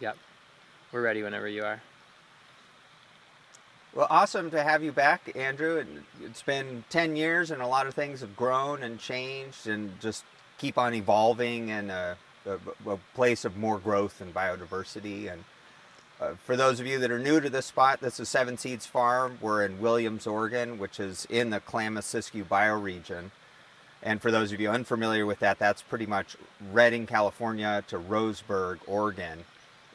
Yep. We're ready whenever you are. Well, awesome to have you back, Andrew. It's been 10 years and a lot of things have grown and changed and just keep on evolving in a place of more growth and biodiversity. And for those of you that are new to this spot, this is Seven Seeds Farm. We're in Williams, Oregon, which is in the Klamath-Siskiyou bioregion. And for those of you unfamiliar with that, that's pretty much Redding, California to Roseburg, Oregon.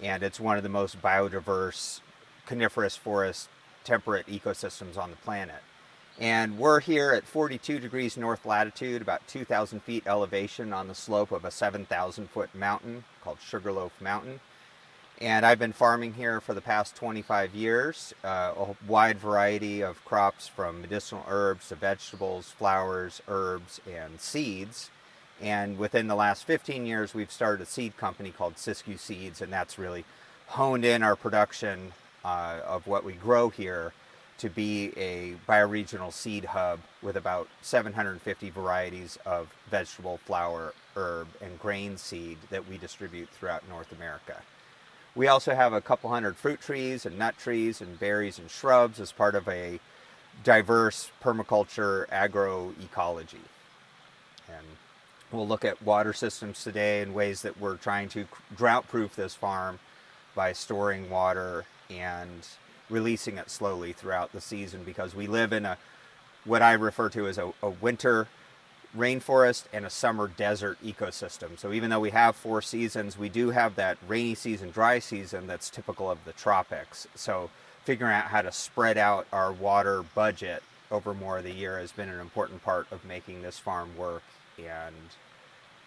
And it's one of the most biodiverse coniferous forest temperate ecosystems on the planet. And we're here at 42 degrees north latitude, about 2,000 feet elevation on the slope of a 7,000 foot mountain called Sugarloaf Mountain. And I've been farming here for the past 25 years, a wide variety of crops from medicinal herbs to vegetables, flowers, herbs, and seeds. And within the last 15 years, we've started a seed company called Siskiyou Seeds, and that's really honed in our production of what we grow here to be a bioregional seed hub with about 750 varieties of vegetable, flower, herb, and grain seed that we distribute throughout North America. We also have a couple hundred fruit trees and nut trees and berries and shrubs as part of a diverse permaculture agroecology. And we'll look at water systems today and ways that we're trying to drought-proof this farm by storing water and releasing it slowly throughout the season, because we live in what I refer to as a winter rainforest and a summer desert ecosystem. So even though we have 4 seasons, we do have that rainy season, dry season that's typical of the tropics. So figuring out how to spread out our water budget over more of the year has been an important part of making this farm work, and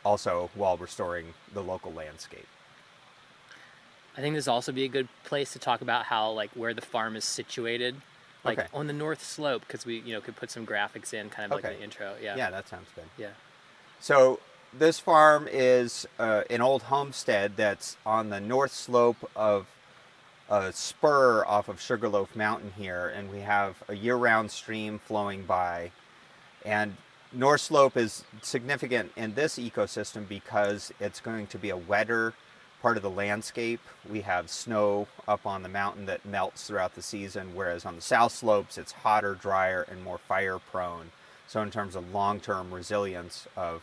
also while restoring the local landscape. I think this will also be a good place to talk about how, like, where the farm is situated, like Okay. on the north slope, because we, could put some graphics in, kind of like Okay. the intro. Yeah. Yeah, that sounds good. Yeah. So this farm is an old homestead that's on the north slope of a spur off of Sugarloaf Mountain here, and we have a year-round stream flowing by. And North Slope is significant in this ecosystem because it's going to be a wetter part of the landscape. We have snow up on the mountain that melts throughout the season, whereas on the south slopes it's hotter, drier, and more fire prone. So in terms of long-term resilience of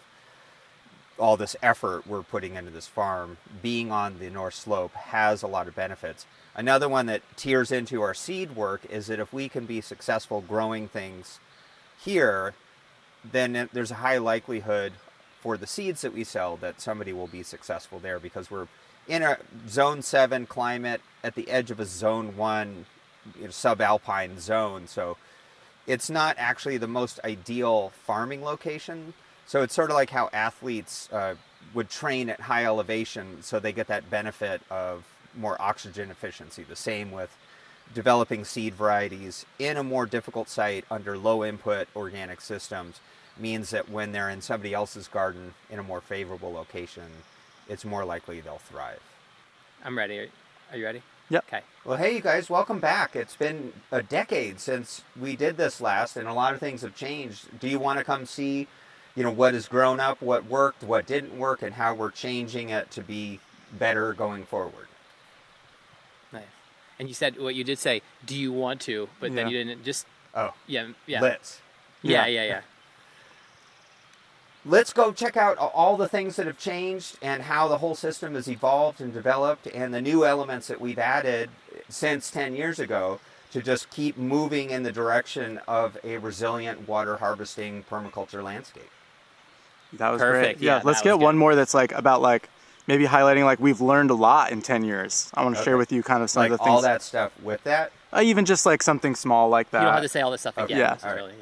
all this effort we're putting into this farm, being on the north slope has a lot of benefits. Another one that tears into our seed work is that if we can be successful growing things here, then there's a high likelihood for the seeds that we sell that somebody will be successful there, because we're in a zone 7 climate at the edge of a zone 1 subalpine zone. So it's not actually the most ideal farming location. So it's sort of like how athletes would train at high elevation so they get that benefit of more oxygen efficiency. The same with developing seed varieties in a more difficult site under low input organic systems means that when they're in somebody else's garden in a more favorable location, it's more likely they'll thrive. I'm ready. Are you ready? Yep. Okay. Well, hey, you guys, welcome back. It's been a decade since we did this last, and a lot of things have changed. Do you want to come see, what has grown up, what worked, what didn't work, and how we're changing it to be better going forward? Nice. And you said, what you did say, do you want to? But then Yeah. you didn't just, Oh, yeah. let's. Yeah. Let's go check out all the things that have changed and how the whole system has evolved and developed, and the new elements that we've added since 10 years ago to just keep moving in the direction of a resilient water harvesting permaculture landscape. That was Perfect. great. Yeah, Yeah, let's that get was one good. more that's like about like maybe highlighting like we've learned a lot in 10 years. I want to share Okay. with you kind of some Like of the things. all that stuff with that. Even just like something small like that. You don't have to say all this stuff again. Yeah. necessarily.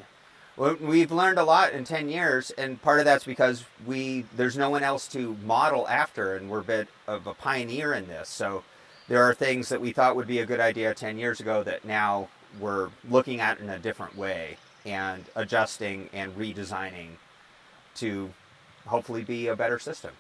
Well, we've learned a lot in 10 years, and part of that's because there's no one else to model after, and we're a bit of a pioneer in this. So there are things that we thought would be a good idea 10 years ago that now we're looking at in a different way and adjusting and redesigning to hopefully be a better system.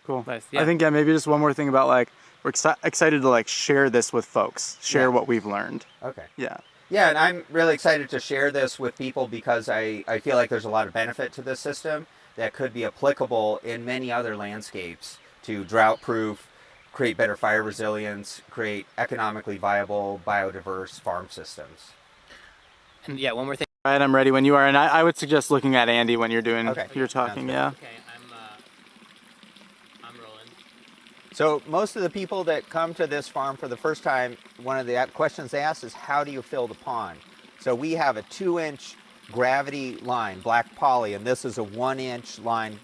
Cool. Nice, yeah. I think, yeah, maybe just one more thing about like, we're excited to like share this with folks, share Yeah. what we've learned. Okay. Yeah. Yeah, and I'm really excited to share this with people because I feel like there's a lot of benefit to this system that could be applicable in many other landscapes to drought-proof, create better fire resilience, create economically viable, biodiverse farm systems. And yeah, one more thing. All right, I'm ready when you are, and I would suggest looking at Andy when you're doing Okay. you're talking. Sounds good. Yeah. Okay, I'm rolling. So most of the people that come to this farm for the first time, one of the questions they ask is, how do you fill the pond? So we have a 2-inch gravity line, black poly, and this is a 1-inch line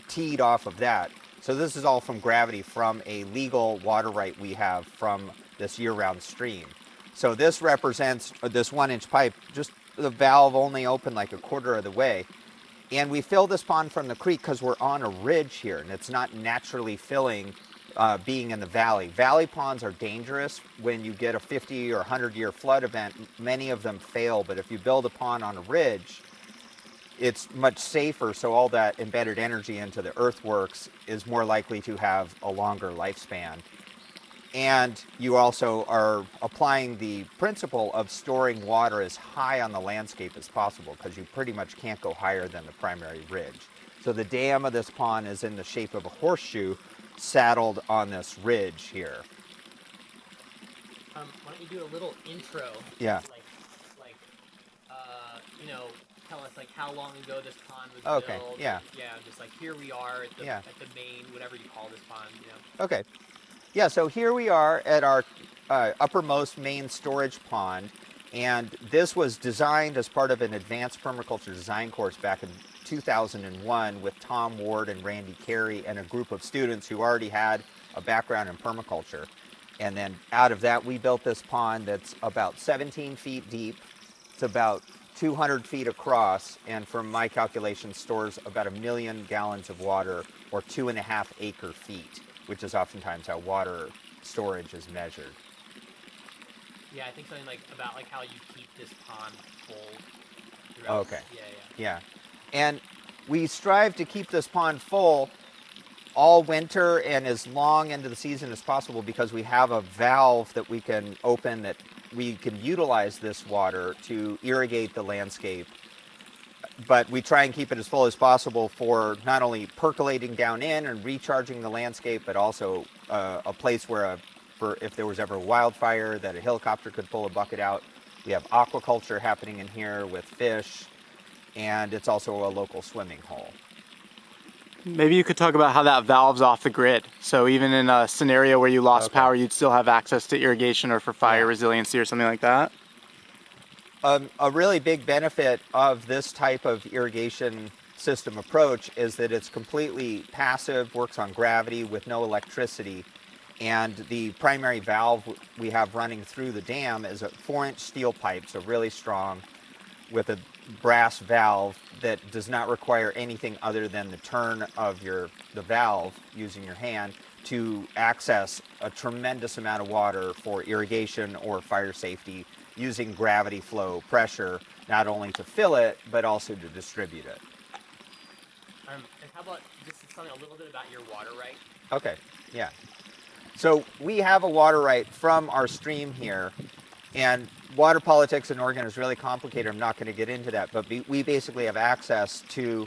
teed off of that. So this is all from gravity from a legal water right we have from this year-round stream. So this represents this 1-inch pipe, just the valve only open like a quarter of the way. And we fill this pond from the creek because we're on a ridge here and it's not naturally filling being in the valley. Valley ponds are dangerous when you get a 50 or 100-year flood event. Many of them fail, but if you build a pond on a ridge, it's much safer, so all that embedded energy into the earthworks is more likely to have a longer lifespan. And you also are applying the principle of storing water as high on the landscape as possible because you pretty much can't go higher than the primary ridge. So the dam of this pond is in the shape of a horseshoe saddled on this ridge here. Why don't you do a little intro? Yeah. You know, tell us like how long ago this pond was Okay, built. yeah. Yeah, just like here we are at the, Yeah. at the main, whatever you call this pond, you know. Okay. Yeah, so here we are at our uppermost main storage pond, and this was designed as part of an advanced permaculture design course back in 2001 with Tom Ward and Randy Carey and a group of students who already had a background in permaculture. And then out of that, we built this pond that's about 17 feet deep. It's about 200 feet across, and from my calculations, stores about 1 million gallons of water, or 2.5 acre feet, which is oftentimes how water storage is measured. Yeah, I think something like about like how you keep this pond full throughout. Okay. Yeah. And we strive to keep this pond full all winter and as long into the season as possible because we have a valve that we can open that we can utilize this water to irrigate the landscape. But we try and keep it as full as possible for not only percolating down in and recharging the landscape, but also a place where for if there was ever a wildfire that a helicopter could pull a bucket out. We have aquaculture happening in here with fish, and it's also a local swimming hole. Maybe you could talk about how that valve's off the grid. So even in a scenario where you lost power, you'd still have access to irrigation or for fire resiliency or something like that. A really big benefit of this type of irrigation system approach is that it's completely passive, works on gravity with no electricity. And the primary valve we have running through the dam is a 4-inch steel pipe, so really strong, with a brass valve that does not require anything other than the turn of the valve using your hand to access a tremendous amount of water for irrigation or fire safety using gravity flow pressure, not only to fill it, but also to distribute it. And how about just something a little bit about your water right? Okay, yeah. So we have a water right from our stream here, and water politics in Oregon is really complicated. I'm not going to get into that, but we basically have access to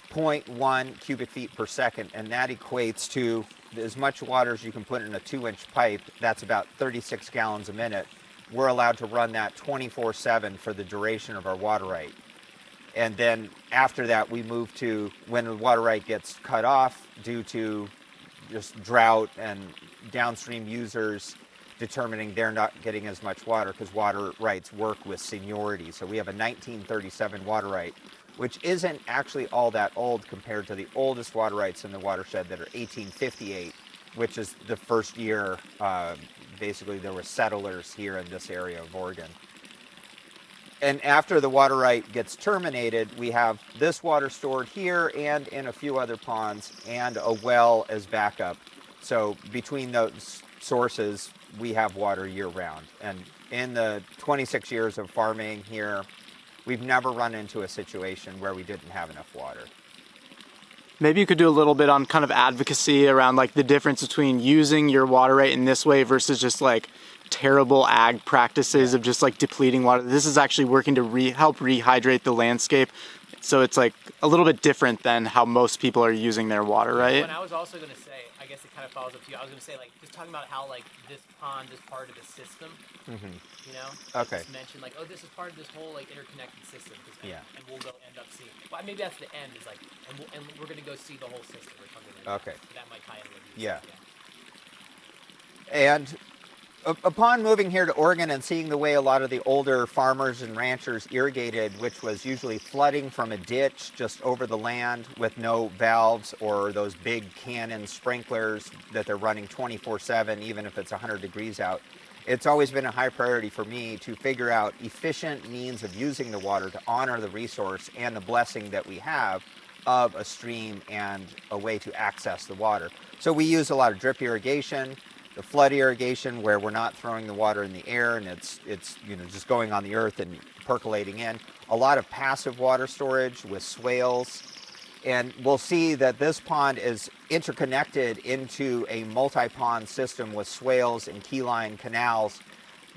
0.1 cubic feet per second, and that equates to as much water as you can put in a 2-inch pipe. That's about 36 gallons a minute. We're allowed to run that 24/7 for the duration of our water right. And then after that, we move to when the water right gets cut off due to just drought and downstream users determining they're not getting as much water because water rights work with seniority. So we have a 1937 water right, which isn't actually all that old compared to the oldest water rights in the watershed that are 1858, which is the first year basically there were settlers here in this area of Oregon. And after the water right gets terminated, we have this water stored here and in a few other ponds and a well as backup. So between those sources, we have water year-round. And in the 26 years of farming here, we've never run into a situation where we didn't have enough water. Maybe you could do a little bit on kind of advocacy around like the difference between using your water right in this way versus just like terrible ag practices of just like depleting water. This is actually working to help rehydrate the landscape. So it's like a little bit different than how most people are using their water, right? And I was also going to say, I guess it kind of follows up to you. I was going to say, like, just talking about how, like, this pond is part of the system, you know? Okay. Just mention, like, oh, this is part of this whole, like, interconnected system. Yeah. And we'll go end up seeing. Well, maybe that's the end, is like, and we're going to go see the whole system or something like that. Okay. So that might tie in with you. Yeah. And upon moving here to Oregon and seeing the way a lot of the older farmers and ranchers irrigated, which was usually flooding from a ditch just over the land with no valves or those big cannon sprinklers that they're running 24/7, even if it's 100 degrees out, it's always been a high priority for me to figure out efficient means of using the water to honor the resource and the blessing that we have of a stream and a way to access the water. So we use a lot of drip irrigation, the flood irrigation where we're not throwing the water in the air and it's just going on the earth and percolating in. A lot of passive water storage with swales. And we'll see that this pond is interconnected into a multi-pond system with swales and keyline canals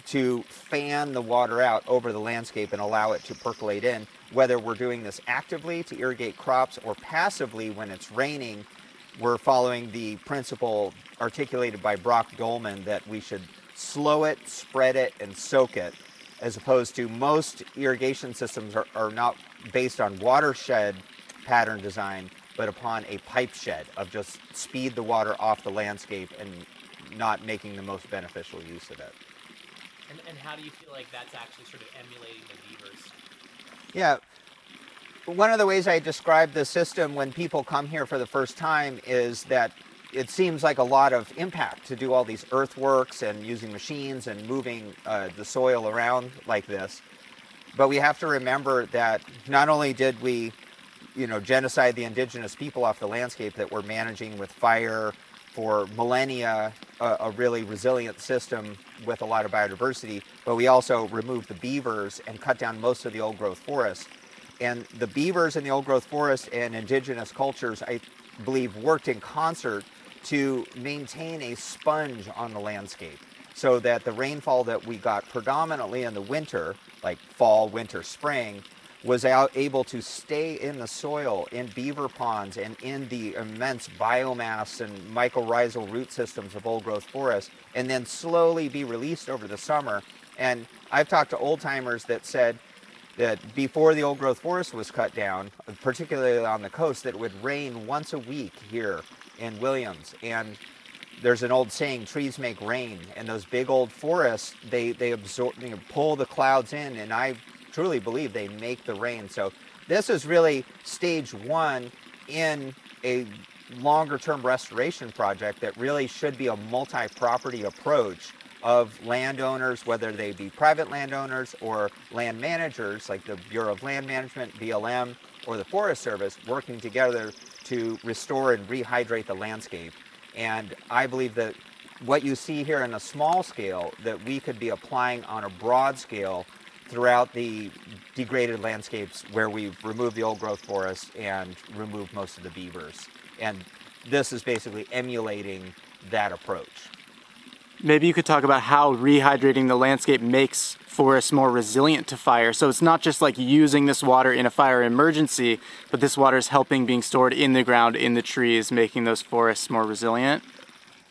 to fan the water out over the landscape and allow it to percolate in, whether we're doing this actively to irrigate crops or passively when it's raining. We're following the principle articulated by Brock Dolman that we should slow it, spread it, and soak it, as opposed to most irrigation systems are not based on watershed pattern design, but upon a pipe shed of just speed the water off the landscape and not making the most beneficial use of it. And how do you feel like that's actually sort of emulating the beavers? Yeah. One of the ways I describe the system when people come here for the first time is that it seems like a lot of impact to do all these earthworks and using machines and moving the soil around like this. But we have to remember that not only did we, genocide the indigenous people off the landscape, that we're managing with fire for millennia, a really resilient system with a lot of biodiversity, but we also removed the beavers and cut down most of the old growth forest. And the beavers in the old growth forest and indigenous cultures, I believe, worked in concert to maintain a sponge on the landscape so that the rainfall that we got predominantly in the winter, like fall, winter, spring, was able to stay in the soil, in beaver ponds, and in the immense biomass and mycorrhizal root systems of old growth forest, and then slowly be released over the summer. And I've talked to old timers that said that before the old growth forest was cut down, particularly on the coast, that it would rain once a week here in Williams. And there's an old saying, trees make rain, and those big old forests, they absorb, pull the clouds in, and I truly believe they make the rain. So this is really stage one in a longer term restoration project that really should be a multi-property approach of landowners, whether they be private landowners or land managers like the Bureau of Land Management, BLM, or the Forest Service, working together to restore and rehydrate the landscape. And I believe that what you see here in a small scale, that we could be applying on a broad scale throughout the degraded landscapes where we've removed the old growth forest and removed most of the beavers. And this is basically emulating that approach. Maybe you could talk about how rehydrating the landscape makes forests more resilient to fire. So it's not just like using this water in a fire emergency, but this water is helping being stored in the ground, in the trees, making those forests more resilient.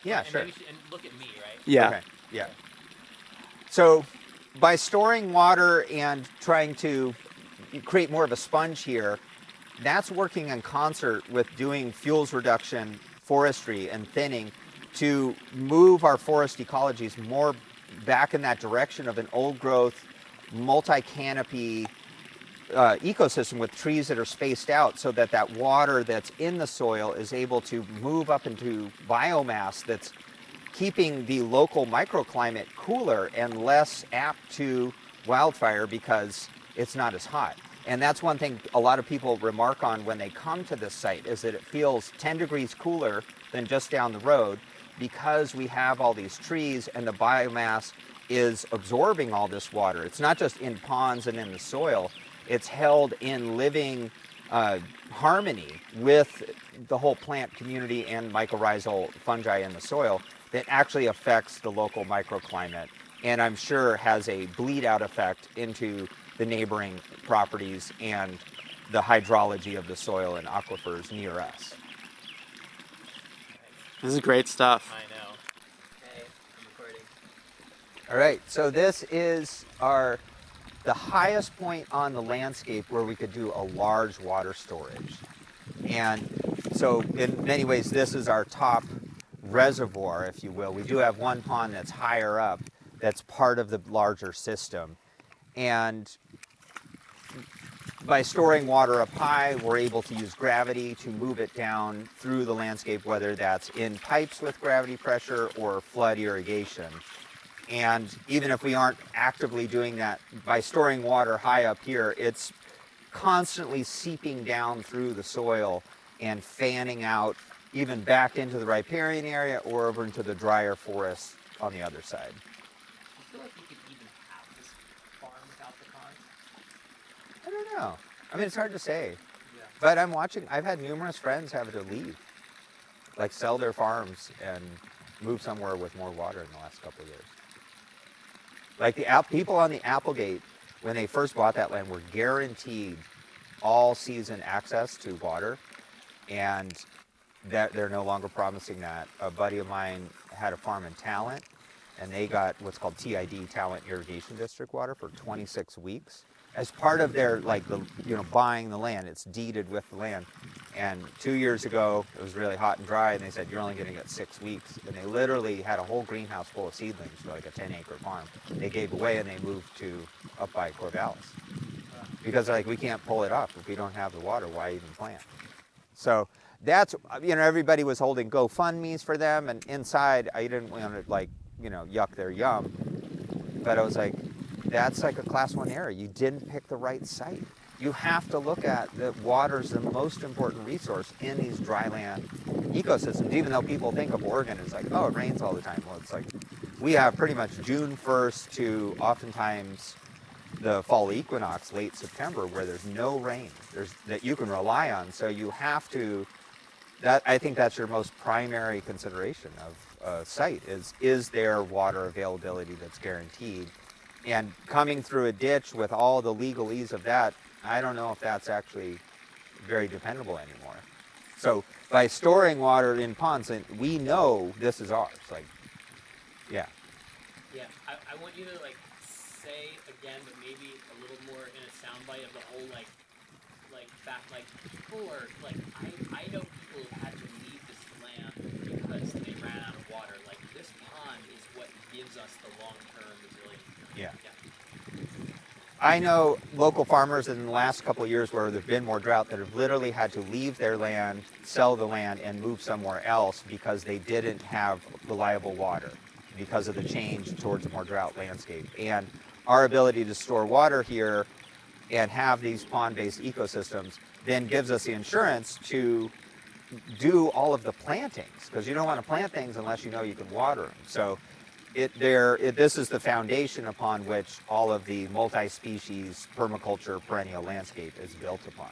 Yeah, and sure. And look at me, right? Yeah. Okay. Yeah. So by storing water and trying to create more of a sponge here, that's working in concert with doing fuels reduction, forestry, and thinning to move our forest ecologies more back in that direction of an old growth, multi-canopy ecosystem with trees that are spaced out, so that that water that's in the soil is able to move up into biomass that's keeping the local microclimate cooler and less apt to wildfire because it's not as hot. And that's one thing a lot of people remark on when they come to this site, is that it feels 10 degrees cooler than just down the road, because we have all these trees and the biomass is absorbing all this water. It's not just in ponds and in the soil, it's held in living harmony with the whole plant community and mycorrhizal fungi in the soil that actually affects the local microclimate, and I'm sure has a bleed out effect into the neighboring properties and the hydrology of the soil and aquifers near us. This is great stuff. I know. Okay, I'm recording. All right, so this is the highest point on the landscape where we could do a large water storage. And so in many ways, this is our top reservoir, if you will. We do have one pond that's higher up that's part of the larger system. And by storing water up high, we're able to use gravity to move it down through the landscape, whether that's in pipes with gravity pressure or flood irrigation. And even if we aren't actively doing that, by storing water high up here, it's constantly seeping down through the soil and fanning out even back into the riparian area or over into the drier forest on the other side. I feel like you could even have this farm without the ponds. I don't know. I mean, it's hard to say. Yeah. But I've had numerous friends have to leave, like sell their farms and move somewhere with more water in the last couple of years. Like people on the Applegate, when they first bought that land, were guaranteed all season access to water, and that they're no longer promising that. A buddy of mine had a farm in Talent, and they got what's called TID, Talent Irrigation District water, for 26 weeks. As part of their, buying the land, it's deeded with the land. And 2 years ago, it was really hot and dry, and they said, you're only going to get 6 weeks. And they literally had a whole greenhouse full of seedlings for like a 10-acre farm. They gave away, and they moved up by Corvallis. Because we can't pull it up. If we don't have the water, why even plant? So that's, everybody was holding GoFundMes for them, and inside, I didn't want to, yuck their yum. But I was like, that's like a class 1 error. You didn't pick the right site. You have to look at that water's the most important resource in these dryland ecosystems, even though people think of Oregon as like, oh, it rains all the time. Well, it's like we have pretty much June 1st to oftentimes the fall equinox, late September, where there's no rain that you can rely on. So you have to, I think that's your most primary consideration of a site is there water availability that's guaranteed? And coming through a ditch with all the legalese of that, I don't know if that's actually very dependable anymore. So by storing water in ponds, we know this is ours. Yeah. Yeah, I want you to say again, but maybe a little more in a soundbite of the whole fact people are I know people have had to leave this land because they ran out of water. This pond is what gives us the long-term resilience. Yeah. I know local farmers in the last couple of years where there's been more drought that have literally had to leave their land, sell the land, and move somewhere else because they didn't have reliable water because of the change towards a more drought landscape. And our ability to store water here and have these pond-based ecosystems then gives us the insurance to do all of the plantings, because you don't want to plant things unless you know you can water them. So this is the foundation upon which all of the multi-species permaculture perennial landscape is built upon.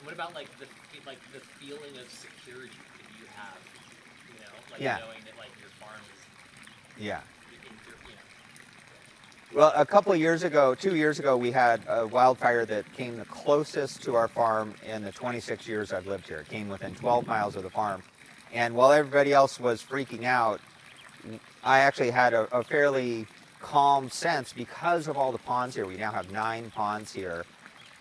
What about the feeling of security that you have, Yeah. knowing that your farm is Yeah. in. Well, a couple of years ago, 2 years ago, we had a wildfire that came the closest to our farm in the 26 years I've lived here. It came within 12 miles of the farm. And while everybody else was freaking out, I actually had a fairly calm sense because of all the ponds here. We now have 9 ponds here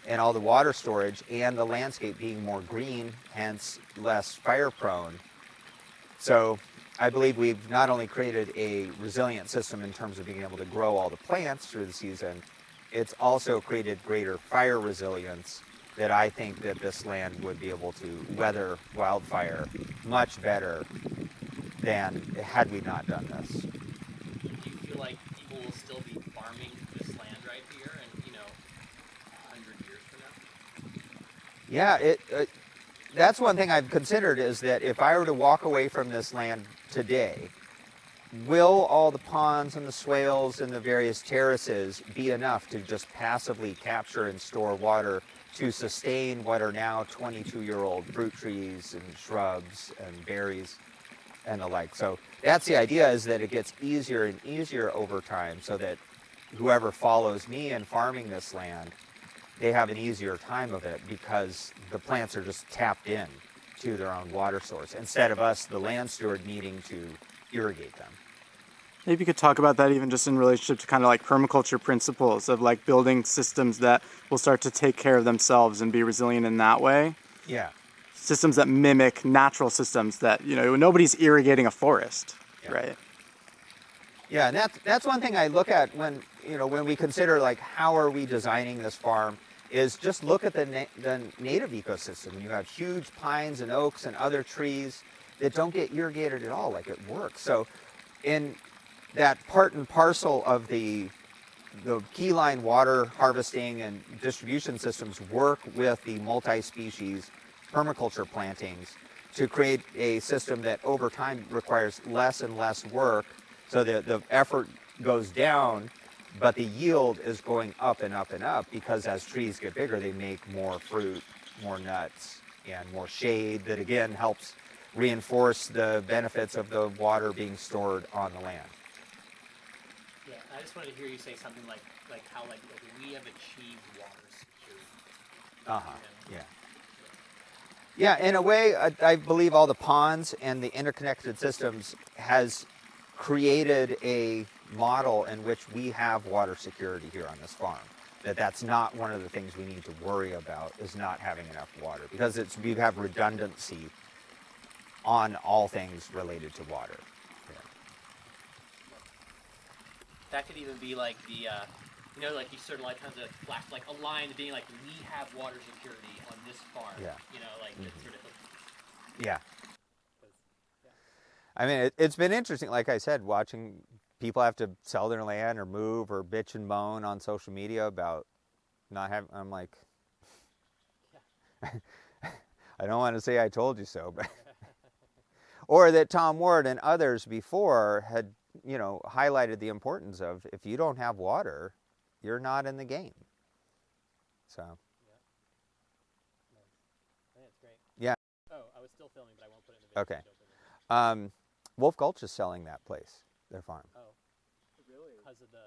and all the water storage and the landscape being more green, hence less fire prone. So I believe we've not only created a resilient system in terms of being able to grow all the plants through the season, it's also created greater fire resilience that I think that this land would be able to weather wildfire much better than had we not done this. Do you feel like people will still be farming this land right here in 100 years from now? Yeah, that's one thing I've considered is that if I were to walk away from this land today, will all the ponds and the swales and the various terraces be enough to just passively capture and store water to sustain what are now 22-year-old fruit trees and shrubs and berries and the like? So that's the idea, is that it gets easier and easier over time so that whoever follows me in farming this land, they have an easier time of it because the plants are just tapped in to their own water source, instead of us, the land steward, needing to irrigate them. Maybe you could talk about that even just in relationship to kind of like permaculture principles of like building systems that will start to take care of themselves and be resilient in that way. Yeah. Systems that mimic natural systems that, you know, nobody's irrigating a forest, right? Yeah, and that's one thing I look at when, you know, when we consider like how are we designing this farm, is just look at the native ecosystem. You have huge pines and oaks and other trees that don't get irrigated at all, like it works. So in that part and parcel of the keyline water harvesting and distribution systems work with the multi-species permaculture plantings to create a system that over time requires less and less work, so the effort goes down, but the yield is going up and up and up, because as trees get bigger, they make more fruit, more nuts, and more shade that again helps reinforce the benefits of the water being stored on the land. Yeah, I just wanted to hear you say something like how we have achieved water security. Yeah. Yeah, in a way, I believe all the ponds and the interconnected systems has created a model in which we have water security here on this farm. That's not one of the things we need to worry about, is not having enough water, because we have redundancy on all things related to water. That could even be like the, you know, like you sort of like kind of flash like a line being like, we have water security on this farm. Yeah. You know, like it's sort of. Yeah. I mean, it's been interesting, like I said, watching people have to sell their land or move or bitch and moan on social media about not having. I'm like, I don't want to say I told you so, but or that Tom Ward and others before had, you know, highlighted the importance of, if you don't have water, you're not in the game. So. Yeah. I think it's great. Yeah. Oh, I was still filming, but I won't put it in the video. Okay. Wolf Gulch is selling that place, their farm. Oh, really? Because of the.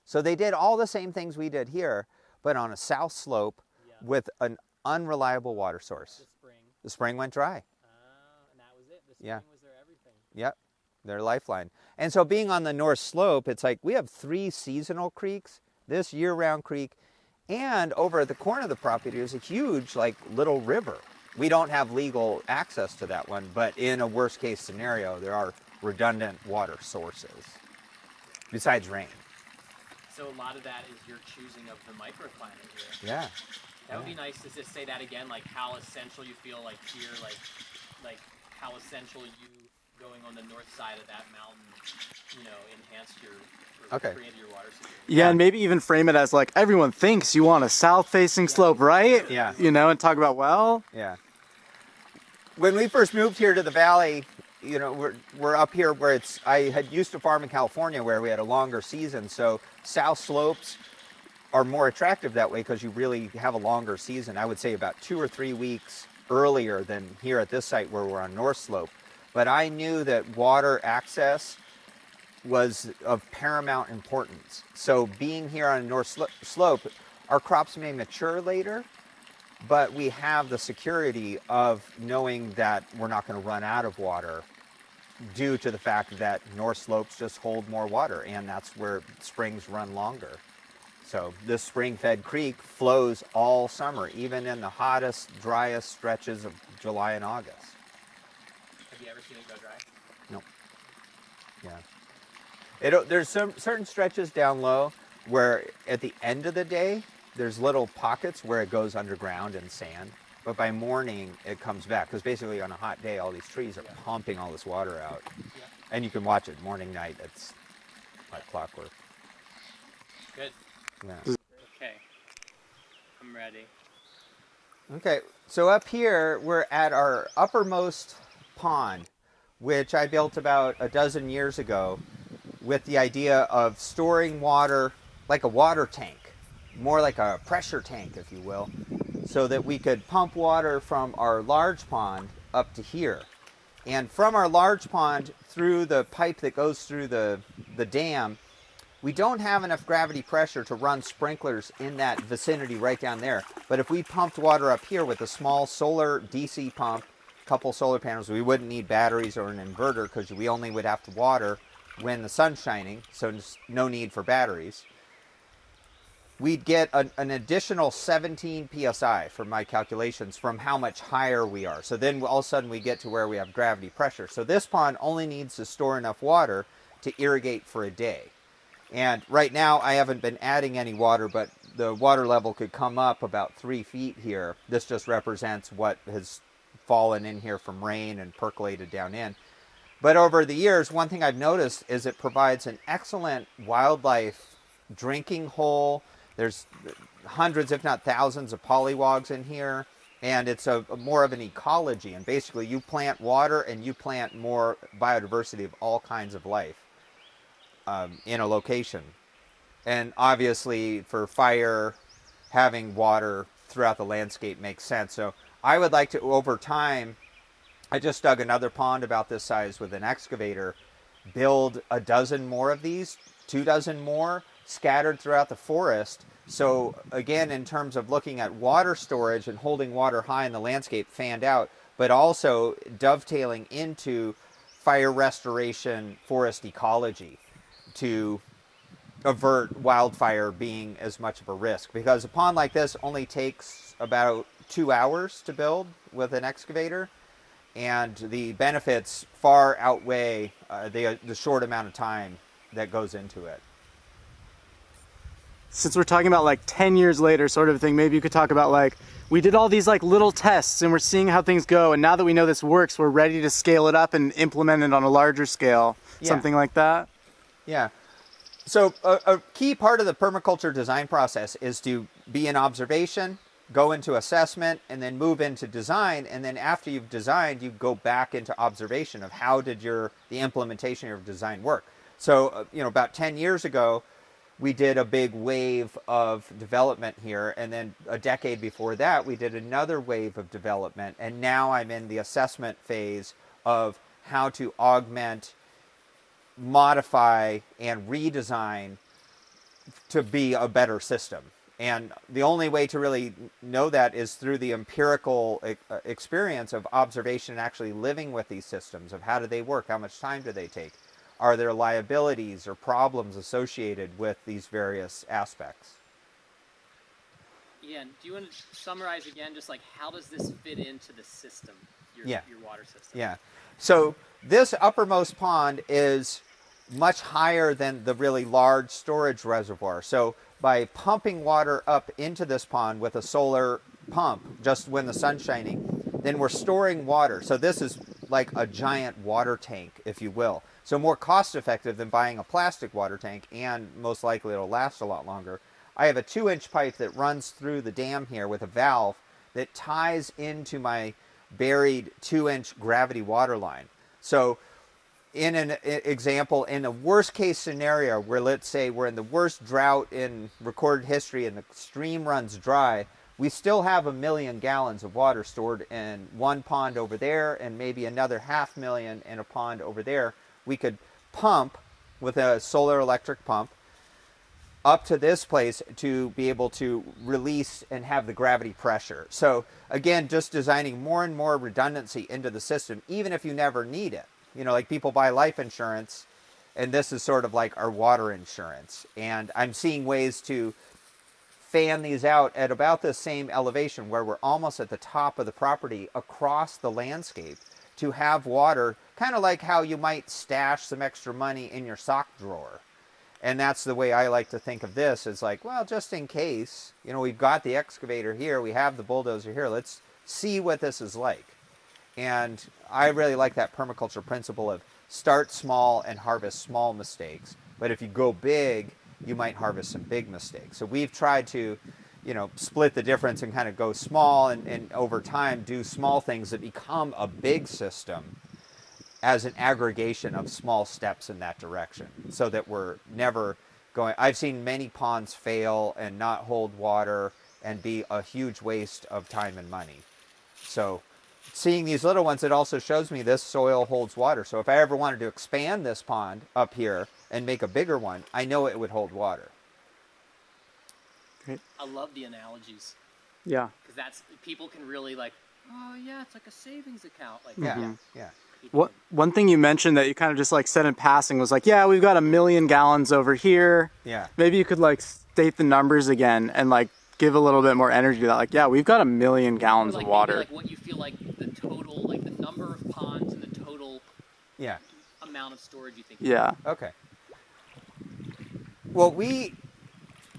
So they did all the same things we did here, but on a south slope with an unreliable water source. The spring. The spring went dry. And that was it. The spring was their everything. Yep, their lifeline. And so being on the north slope, it's like we have 3 seasonal creeks, this year-round creek, and over at the corner of the property is a huge, like, little river. We don't have legal access to that one, but in a worst-case scenario, there are redundant water sources besides rain. So a lot of that is your choosing of the microclimate here. Yeah. That would be nice to just say that again, like how essential you feel like here, like how essential you going on the north side of that mountain, you know, enhanced your, created your water security. Yeah, and maybe even frame it as like, everyone thinks you want a south-facing slope, right? Yeah. You know, and talk about, well. Yeah. When we first moved here to the valley, you know, we're up here where I had used to farm in California where we had a longer season, so south slopes are more attractive that way because you really have a longer season. I would say about 2 or 3 weeks earlier than here at this site where we're on north slope. But I knew that water access was of paramount importance. So being here on north slope, our crops may mature later, but we have the security of knowing that we're not going to run out of water due to the fact that north slopes just hold more water, and that's where springs run longer. So this spring-fed creek flows all summer, even in the hottest, driest stretches of July and August. Have you ever seen it go dry? No. Yeah. There's some certain stretches down low where at the end of the day, there's little pockets where it goes underground in sand, but by morning it comes back, because basically on a hot day, all these trees are pumping all this water out. Yeah. And you can watch it morning, night. It's like clockwork. Good. Yeah. Okay. I'm ready. Okay, so up here, we're at our uppermost pond, which I built about a dozen years ago with the idea of storing water like a water tank, more like a pressure tank, if you will, so that we could pump water from our large pond up to here. And from our large pond through the pipe that goes through the dam, we don't have enough gravity pressure to run sprinklers in that vicinity right down there. But if we pumped water up here with a small solar DC pump couple solar panels, we wouldn't need batteries or an inverter because we only would have to water when the sun's shining, so no need for batteries. We'd get an additional 17 psi from my calculations from how much higher we are. So then all of a sudden we get to where we have gravity pressure. So this pond only needs to store enough water to irrigate for a day. And right now I haven't been adding any water, but the water level could come up about 3 feet here. This just represents what has fallen in here from rain and percolated down in. But over the years, one thing I've noticed is it provides an excellent wildlife drinking hole. There's hundreds, if not thousands, of polywogs in here, and it's a more of an ecology. And basically, you plant water and you plant more biodiversity of all kinds of life in a location. And obviously, for fire, having water throughout the landscape makes sense. So I would like to, over time, I just dug another pond about this size with an excavator, build a dozen more of these, 2 dozen more, scattered throughout the forest. So again, in terms of looking at water storage and holding water high in the landscape, fanned out, but also dovetailing into fire restoration, forest ecology to avert wildfire being as much of a risk. Because a pond like this only takes about 2 hours to build with an excavator, and the benefits far outweigh the short amount of time that goes into it. Since we're talking about like 10 years later sort of thing, maybe you could talk about like, we did all these like little tests and we're seeing how things go, and now that we know this works, we're ready to scale it up and implement it on a larger scale, something like that? Yeah. So a key part of the permaculture design process is to be in observation, go into assessment, and then move into design. And then after you've designed, you go back into observation of how did the implementation of your design work. So, about 10 years ago, we did a big wave of development here. And then a decade before that, we did another wave of development. And now I'm in the assessment phase of how to augment, modify, and redesign to be a better system. And the only way to really know that is through the empirical experience of observation and actually living with these systems, of how do they work, how much time do they take, are there liabilities or problems associated with these various aspects. Yeah, and do you want to summarize again, just like how does this fit into the system, your water system? Yeah, so this uppermost pond is much higher than the really large storage reservoir. So by pumping water up into this pond with a solar pump, just when the sun's shining, then we're storing water. So this is like a giant water tank, if you will. So more cost effective than buying a plastic water tank, and most likely it'll last a lot longer. I have a 2-inch pipe that runs through the dam here with a valve that ties into my buried 2-inch gravity water line. So in an example, in a worst case scenario where, let's say, we're in the worst drought in recorded history and the stream runs dry, we still have 1 million gallons of water stored in one pond over there and maybe another 500,000 in a pond over there. We could pump with a solar electric pump up to this place to be able to release and have the gravity pressure. So again, just designing more and more redundancy into the system, even if you never need it. Like people buy life insurance, and this is sort of like our water insurance. And I'm seeing ways to fan these out at about the same elevation where we're almost at the top of the property across the landscape to have water, kind of like how you might stash some extra money in your sock drawer. And that's the way I like to think of this, is like, well, just in case, we've got the excavator here, we have the bulldozer here, let's see what this is like. And I really like that permaculture principle of start small and harvest small mistakes. But if you go big, you might harvest some big mistakes. So we've tried to, split the difference and kind of go small and over time do small things that become a big system as an aggregation of small steps in that direction, so that we're never going. I've seen many ponds fail and not hold water and be a huge waste of time and money. So seeing these little ones, it also shows me this soil holds water. So if I ever wanted to expand this pond up here and make a bigger one, I know it would hold water. Great. I love the analogies. Yeah. Because people can really like oh yeah, it's like a savings account. Like Yeah, yeah. One thing you mentioned that you kind of just like said in passing was like, yeah, we've got 1,000,000 gallons over here. Yeah. Maybe you could like state the numbers again and like give a little bit more energy to that. Like, yeah, we've got 1,000,000 gallons like of water. maybe like what you feel like the total, like the number of ponds and the total Yeah. amount of storage you think. Yeah. Okay. Well, we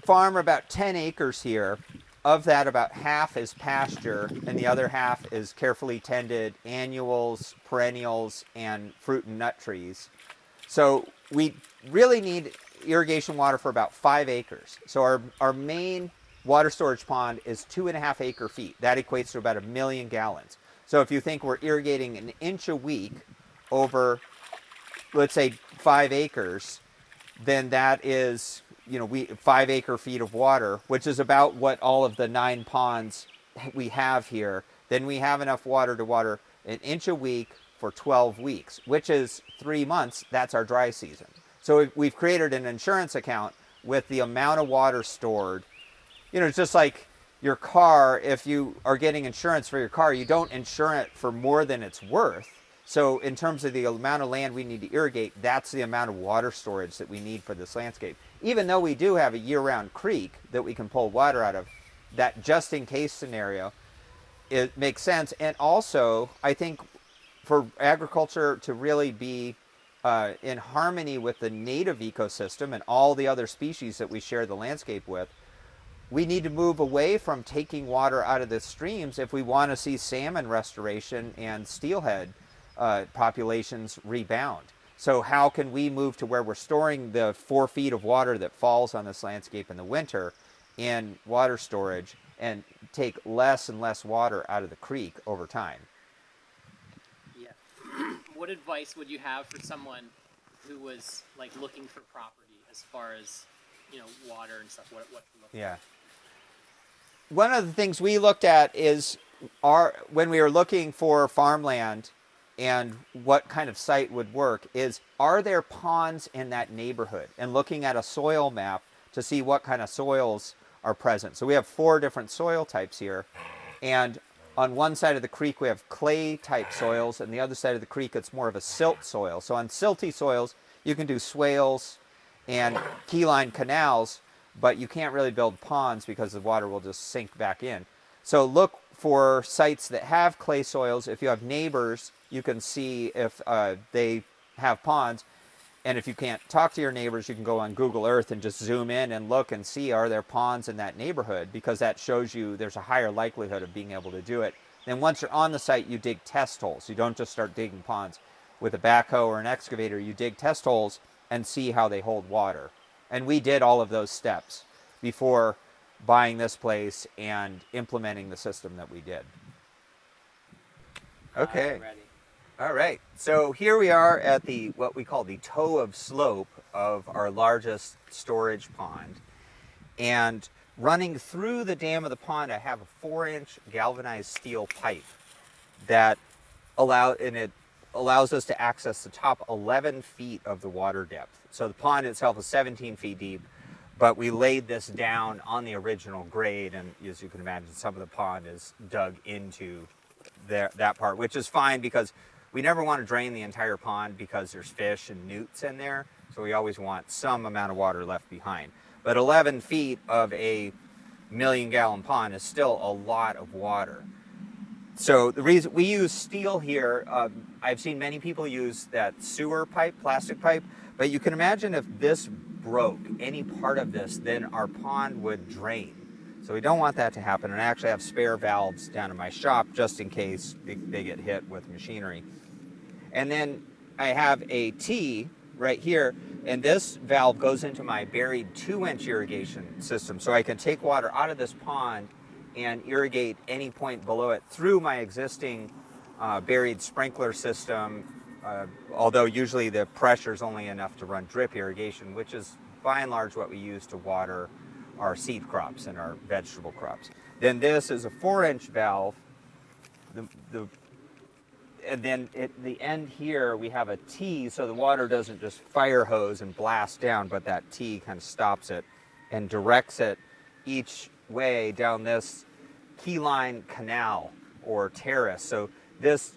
farm about 10 acres here. Of that, about half is pasture, and the other half is carefully tended annuals, perennials, and fruit and nut trees. So we really need irrigation water for about 5 acres. So our main water storage pond is 2.5 acre feet. That equates to about 1,000,000 gallons. So if you think we're irrigating an inch a week over, let's say, 5 acres, then that is, 5 acre feet of water, which is about what all of the 9 ponds we have here. Then we have enough water to water an inch a week for 12 weeks, which is 3 months. That's our dry season. So we've created an insurance account with the amount of water stored. It's just like your car. If you are getting insurance for your car, you don't insure it for more than it's worth. So in terms of the amount of land we need to irrigate, that's the amount of water storage that we need for this landscape. Even though we do have a year-round creek that we can pull water out of, that just-in-case scenario, it makes sense. And also, I think for agriculture to really be in harmony with the native ecosystem and all the other species that we share the landscape with, we need to move away from taking water out of the streams if we want to see salmon restoration and steelhead populations rebound. So how can we move to where we're storing the 4 feet of water that falls on this landscape in the winter in water storage and take less and less water out of the creek over time? Yeah. What advice would you have for someone who was like looking for property as far as, water and stuff? What to look Yeah. One of the things we looked at is when we were looking for farmland and what kind of site would work is, are there ponds in that neighborhood? And looking at a soil map to see what kind of soils are present. So we have 4 different soil types here. And on one side of the creek, we have clay type soils, and the other side of the creek, it's more of a silt soil. So on silty soils, you can do swales and keyline canals, but you can't really build ponds because the water will just sink back in. So look for sites that have clay soils. If you have neighbors, you can see if they have ponds. And if you can't talk to your neighbors, you can go on Google Earth and just zoom in and look and see, are there ponds in that neighborhood? Because that shows you there's a higher likelihood of being able to do it. Then once you're on the site, you dig test holes. You don't just start digging ponds. With a backhoe or an excavator, you dig test holes and see how they hold water. And we did all of those steps before buying this place and implementing the system that we did. Okay. All right. So here we are at what we call the toe of slope of our largest storage pond. And running through the dam of the pond, I have a 4-inch galvanized steel pipe that allows us to access the top 11 feet of the water depth. So the pond itself is 17 feet deep, but we laid this down on the original grade, and as you can imagine, some of the pond is dug into that part, which is fine because we never want to drain the entire pond because there's fish and newts in there, so we always want some amount of water left behind. But 11 feet of a 1,000,000-gallon pond is still a lot of water. So the reason we use steel here, I've seen many people use that sewer pipe, plastic pipe, but you can imagine if this broke, any part of this, then our pond would drain. So we don't want that to happen, and I actually have spare valves down in my shop just in case they get hit with machinery. And then I have a T right here, and this valve goes into my buried 2-inch irrigation system, so I can take water out of this pond and irrigate any point below it through my existing buried sprinkler system, although usually the pressure is only enough to run drip irrigation, which is by and large what we use to water our seed crops and our vegetable crops. Then this is a 4-inch valve. And then at the end here we have a T, so the water doesn't just fire hose and blast down, but that T kind of stops it and directs it each way down this keyline canal or terrace. So this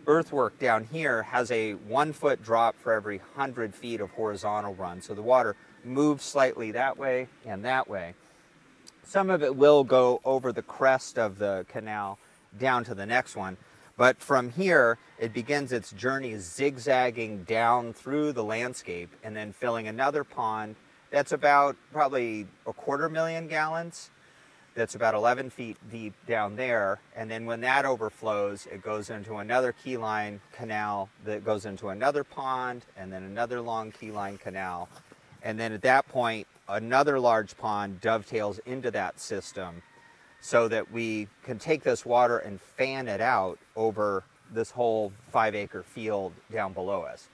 earthwork down here has a 1 foot drop for every 100 feet of horizontal run. So the water moves slightly that way and that way. Some of it will go over the crest of the canal down to the next one. But from here, it begins its journey zigzagging down through the landscape and then filling another pond that's about probably 250,000 gallons. That's about 11 feet deep down there. And then when that overflows, it goes into another keyline canal that goes into another pond and then another long keyline canal. And then at that point, another large pond dovetails into that system so that we can take this water and fan it out over this whole 5-acre field down below us.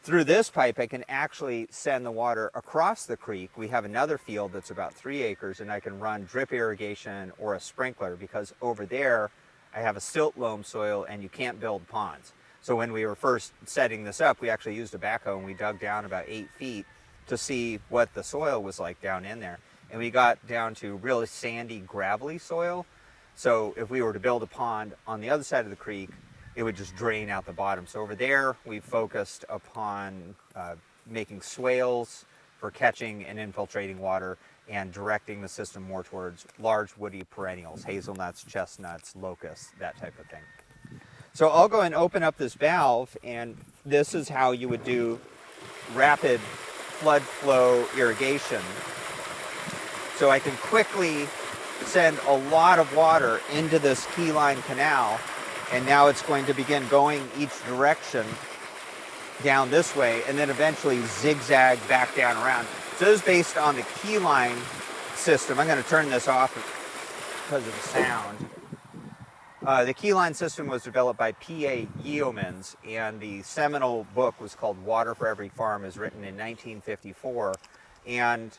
Through this pipe, I can actually send the water across the creek. We have another field that's about 3 acres, and I can run drip irrigation or a sprinkler, because over there I have a silt loam soil and you can't build ponds. So when we were first setting this up, we actually used a backhoe and we dug down about 8 feet to see what the soil was like down in there. And we got down to really sandy, gravelly soil. So if we were to build a pond on the other side of the creek, it would just drain out the bottom. So over there, we focused upon making swales for catching and infiltrating water and directing the system more towards large woody perennials, hazelnuts, chestnuts, locusts, that type of thing. So I'll go and open up this valve, and this is how you would do rapid flood flow irrigation. So I can quickly send a lot of water into this keyline canal, and now it's going to begin going each direction down this way and then eventually zigzag back down around. So this is based on the keyline system. I'm going to turn this off because of the sound. The keyline system was developed by P.A. Yeomans, and the seminal book was called Water for Every Farm. It was written in 1954. And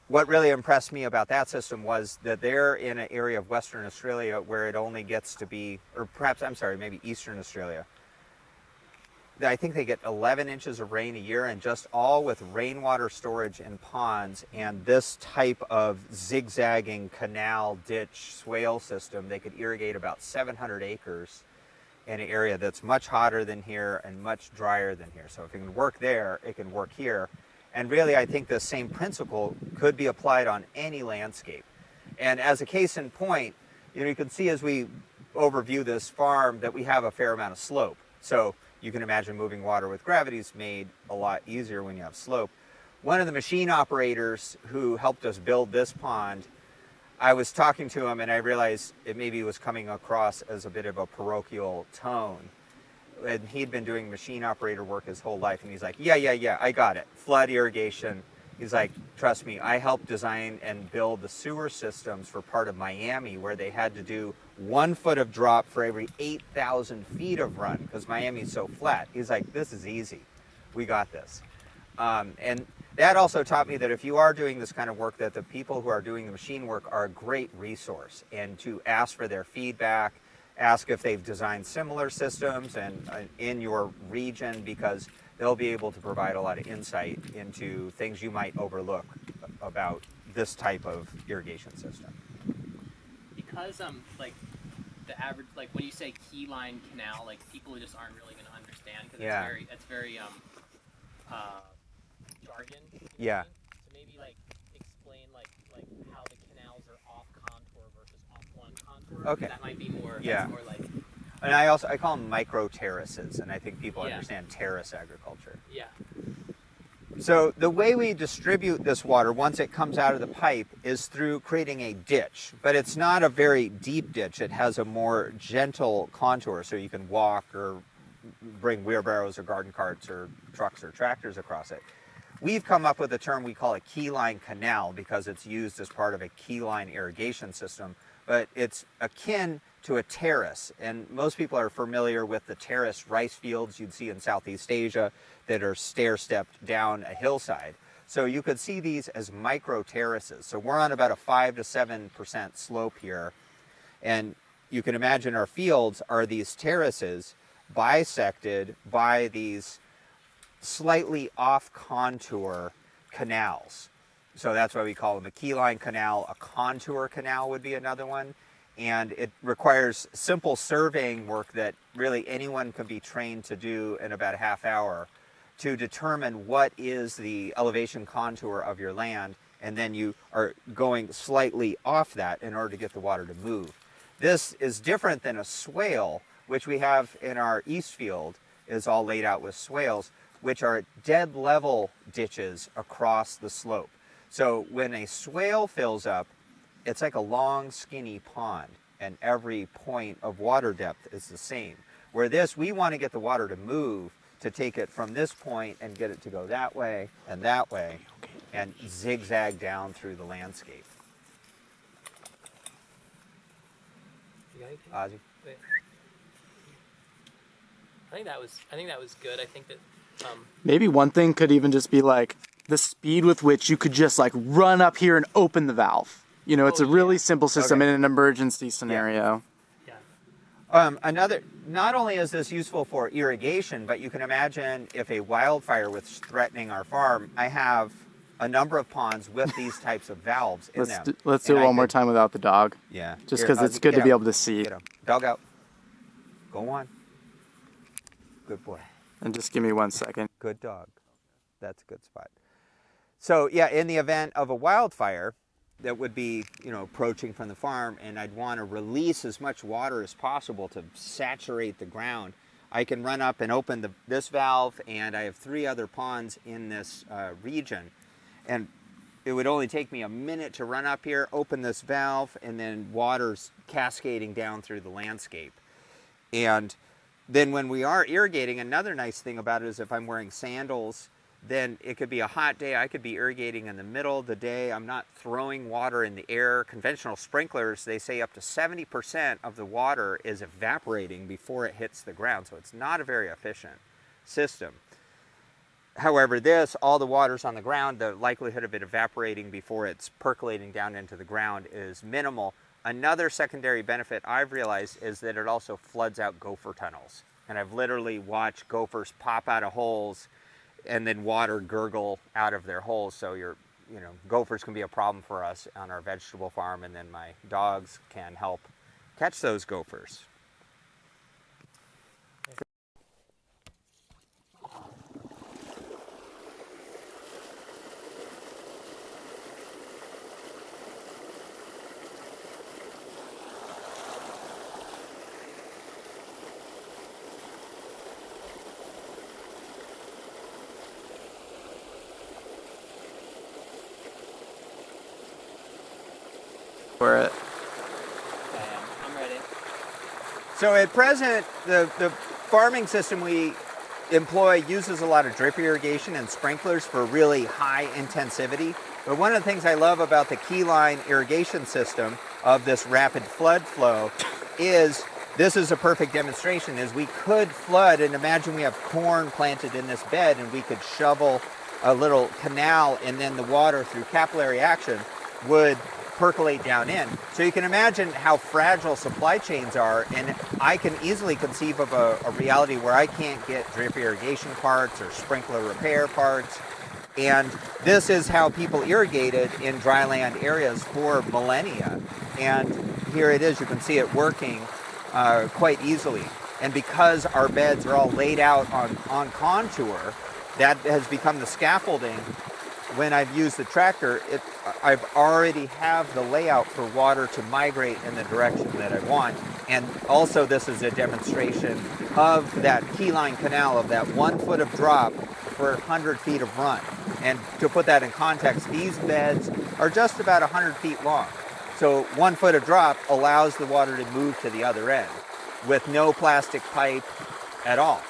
what really impressed me about that system was that they're in an area of Western Australia where it only gets to be, or perhaps, I'm sorry, maybe Eastern Australia. I think they get 11 inches of rain a year, and just all with rainwater storage in ponds and this type of zigzagging canal, ditch, swale system, they could irrigate about 700 acres in an area that's much hotter than here and much drier than here. So if it can work there, it can work here. And really, I think the same principle could be applied on any landscape. And as a case in point, you can see as we overview this farm that we have a fair amount of slope. So you can imagine moving water with gravity is made a lot easier when you have slope. One of the machine operators who helped us build this pond, I was talking to him and I realized it maybe was coming across as a bit of a parochial tone. And he'd been doing machine operator work his whole life, and he's like, yeah, I got it. Flood irrigation. He's like, trust me, I helped design and build the sewer systems for part of Miami where they had to do 1 foot of drop for every 8,000 feet of run because Miami's so flat. He's like, this is easy. We got this. And that also taught me that if you are doing this kind of work, that the people who are doing the machine work are a great resource, and to ask for their feedback, ask if they've designed similar systems and in your region, because they'll be able to provide a lot of insight into things you might overlook about this type of irrigation system. Because like the average, like when you say keyline canal, like people just aren't really going to understand because it's very jargon. Yeah. So maybe like explain like how the canals are off contour versus off one contour. Okay. That might be more. Yeah. More like. And I call them micro terraces, and I think people understand terrace agriculture. Yeah. So the way we distribute this water once it comes out of the pipe is through creating a ditch, but it's not a very deep ditch. It has a more gentle contour, so you can walk or bring wheelbarrows or garden carts or trucks or tractors across it. We've come up with a term we call a keyline canal because it's used as part of a keyline irrigation system, but it's akin to a terrace, and most people are familiar with the terrace rice fields you'd see in Southeast Asia that are stair-stepped down a hillside. So you could see these as micro terraces. So we're on about a 5 to 7% slope here, and you can imagine our fields are these terraces bisected by these slightly off-contour canals. So that's why we call them a keyline canal. A contour canal would be another one. And it requires simple surveying work that really anyone can be trained to do in about a half hour to determine what is the elevation contour of your land, and then you are going slightly off that in order to get the water to move. This is different than a swale, which we have in our east field, is all laid out with swales, which are dead level ditches across the slope. So when a swale fills up, it's like a long skinny pond, and every point of water depth is the same. Where this, we want to get the water to move, to take it from this point and get it to go that way, and zigzag down through the landscape. Ozzy? Wait. I think that was good. I think that Maybe one thing could even just be like the speed with which you could just like run up here and open the valve. You know, it's a really simple system in an emergency scenario. Another, not only is this useful for irrigation, but you can imagine if a wildfire was threatening our farm, I have a number of ponds with these types of valves in them. Let's do it one more time without the dog. Yeah. Just because it's good to be able to see. Get him. Dog out. Go on. Good boy. And just give me 1 second. Good dog. That's a good spot. So yeah, in the event of a wildfire that would be, you know, approaching from the farm, and I'd want to release as much water as possible to saturate the ground, I can run up and open this valve, and I have 3 other ponds in this region. And it would only take me a minute to run up here, open this valve, and then water's cascading down through the landscape. And then when we are irrigating, another nice thing about it is if I'm wearing sandals, then it could be a hot day. I could be irrigating in the middle of the day. I'm not throwing water in the air. Conventional sprinklers, they say up to 70% of the water is evaporating before it hits the ground. So it's not a very efficient system. However, this, all the water's on the ground. The likelihood of it evaporating before it's percolating down into the ground is minimal. Another secondary benefit I've realized is that it also floods out gopher tunnels. And I've literally watched gophers pop out of holes and then water gurgle out of their holes. So gophers can be a problem for us on our vegetable farm, and then my dogs can help catch those gophers. For it. I'm ready. So at present, the farming system we employ uses a lot of drip irrigation and sprinklers for really high intensivity. But one of the things I love about the keyline irrigation system of this rapid flood flow is, this is a perfect demonstration, is we could flood, and imagine we have corn planted in this bed, and we could shovel a little canal, and then the water through capillary action would percolate down in. So you can imagine how fragile supply chains are, and I can easily conceive of a reality where I can't get drip irrigation parts or sprinkler repair parts. And this is how people irrigated in dryland areas for millennia. And here it is, you can see it working quite easily. And because our beds are all laid out on contour, that has become the scaffolding. When I've used the tractor, I've already have the layout for water to migrate in the direction that I want. And also this is a demonstration of that keyline canal, of that 1 foot of drop for 100 feet of run. And to put that in context, these beds are just about 100 feet long. So 1 foot of drop allows the water to move to the other end with no plastic pipe at all.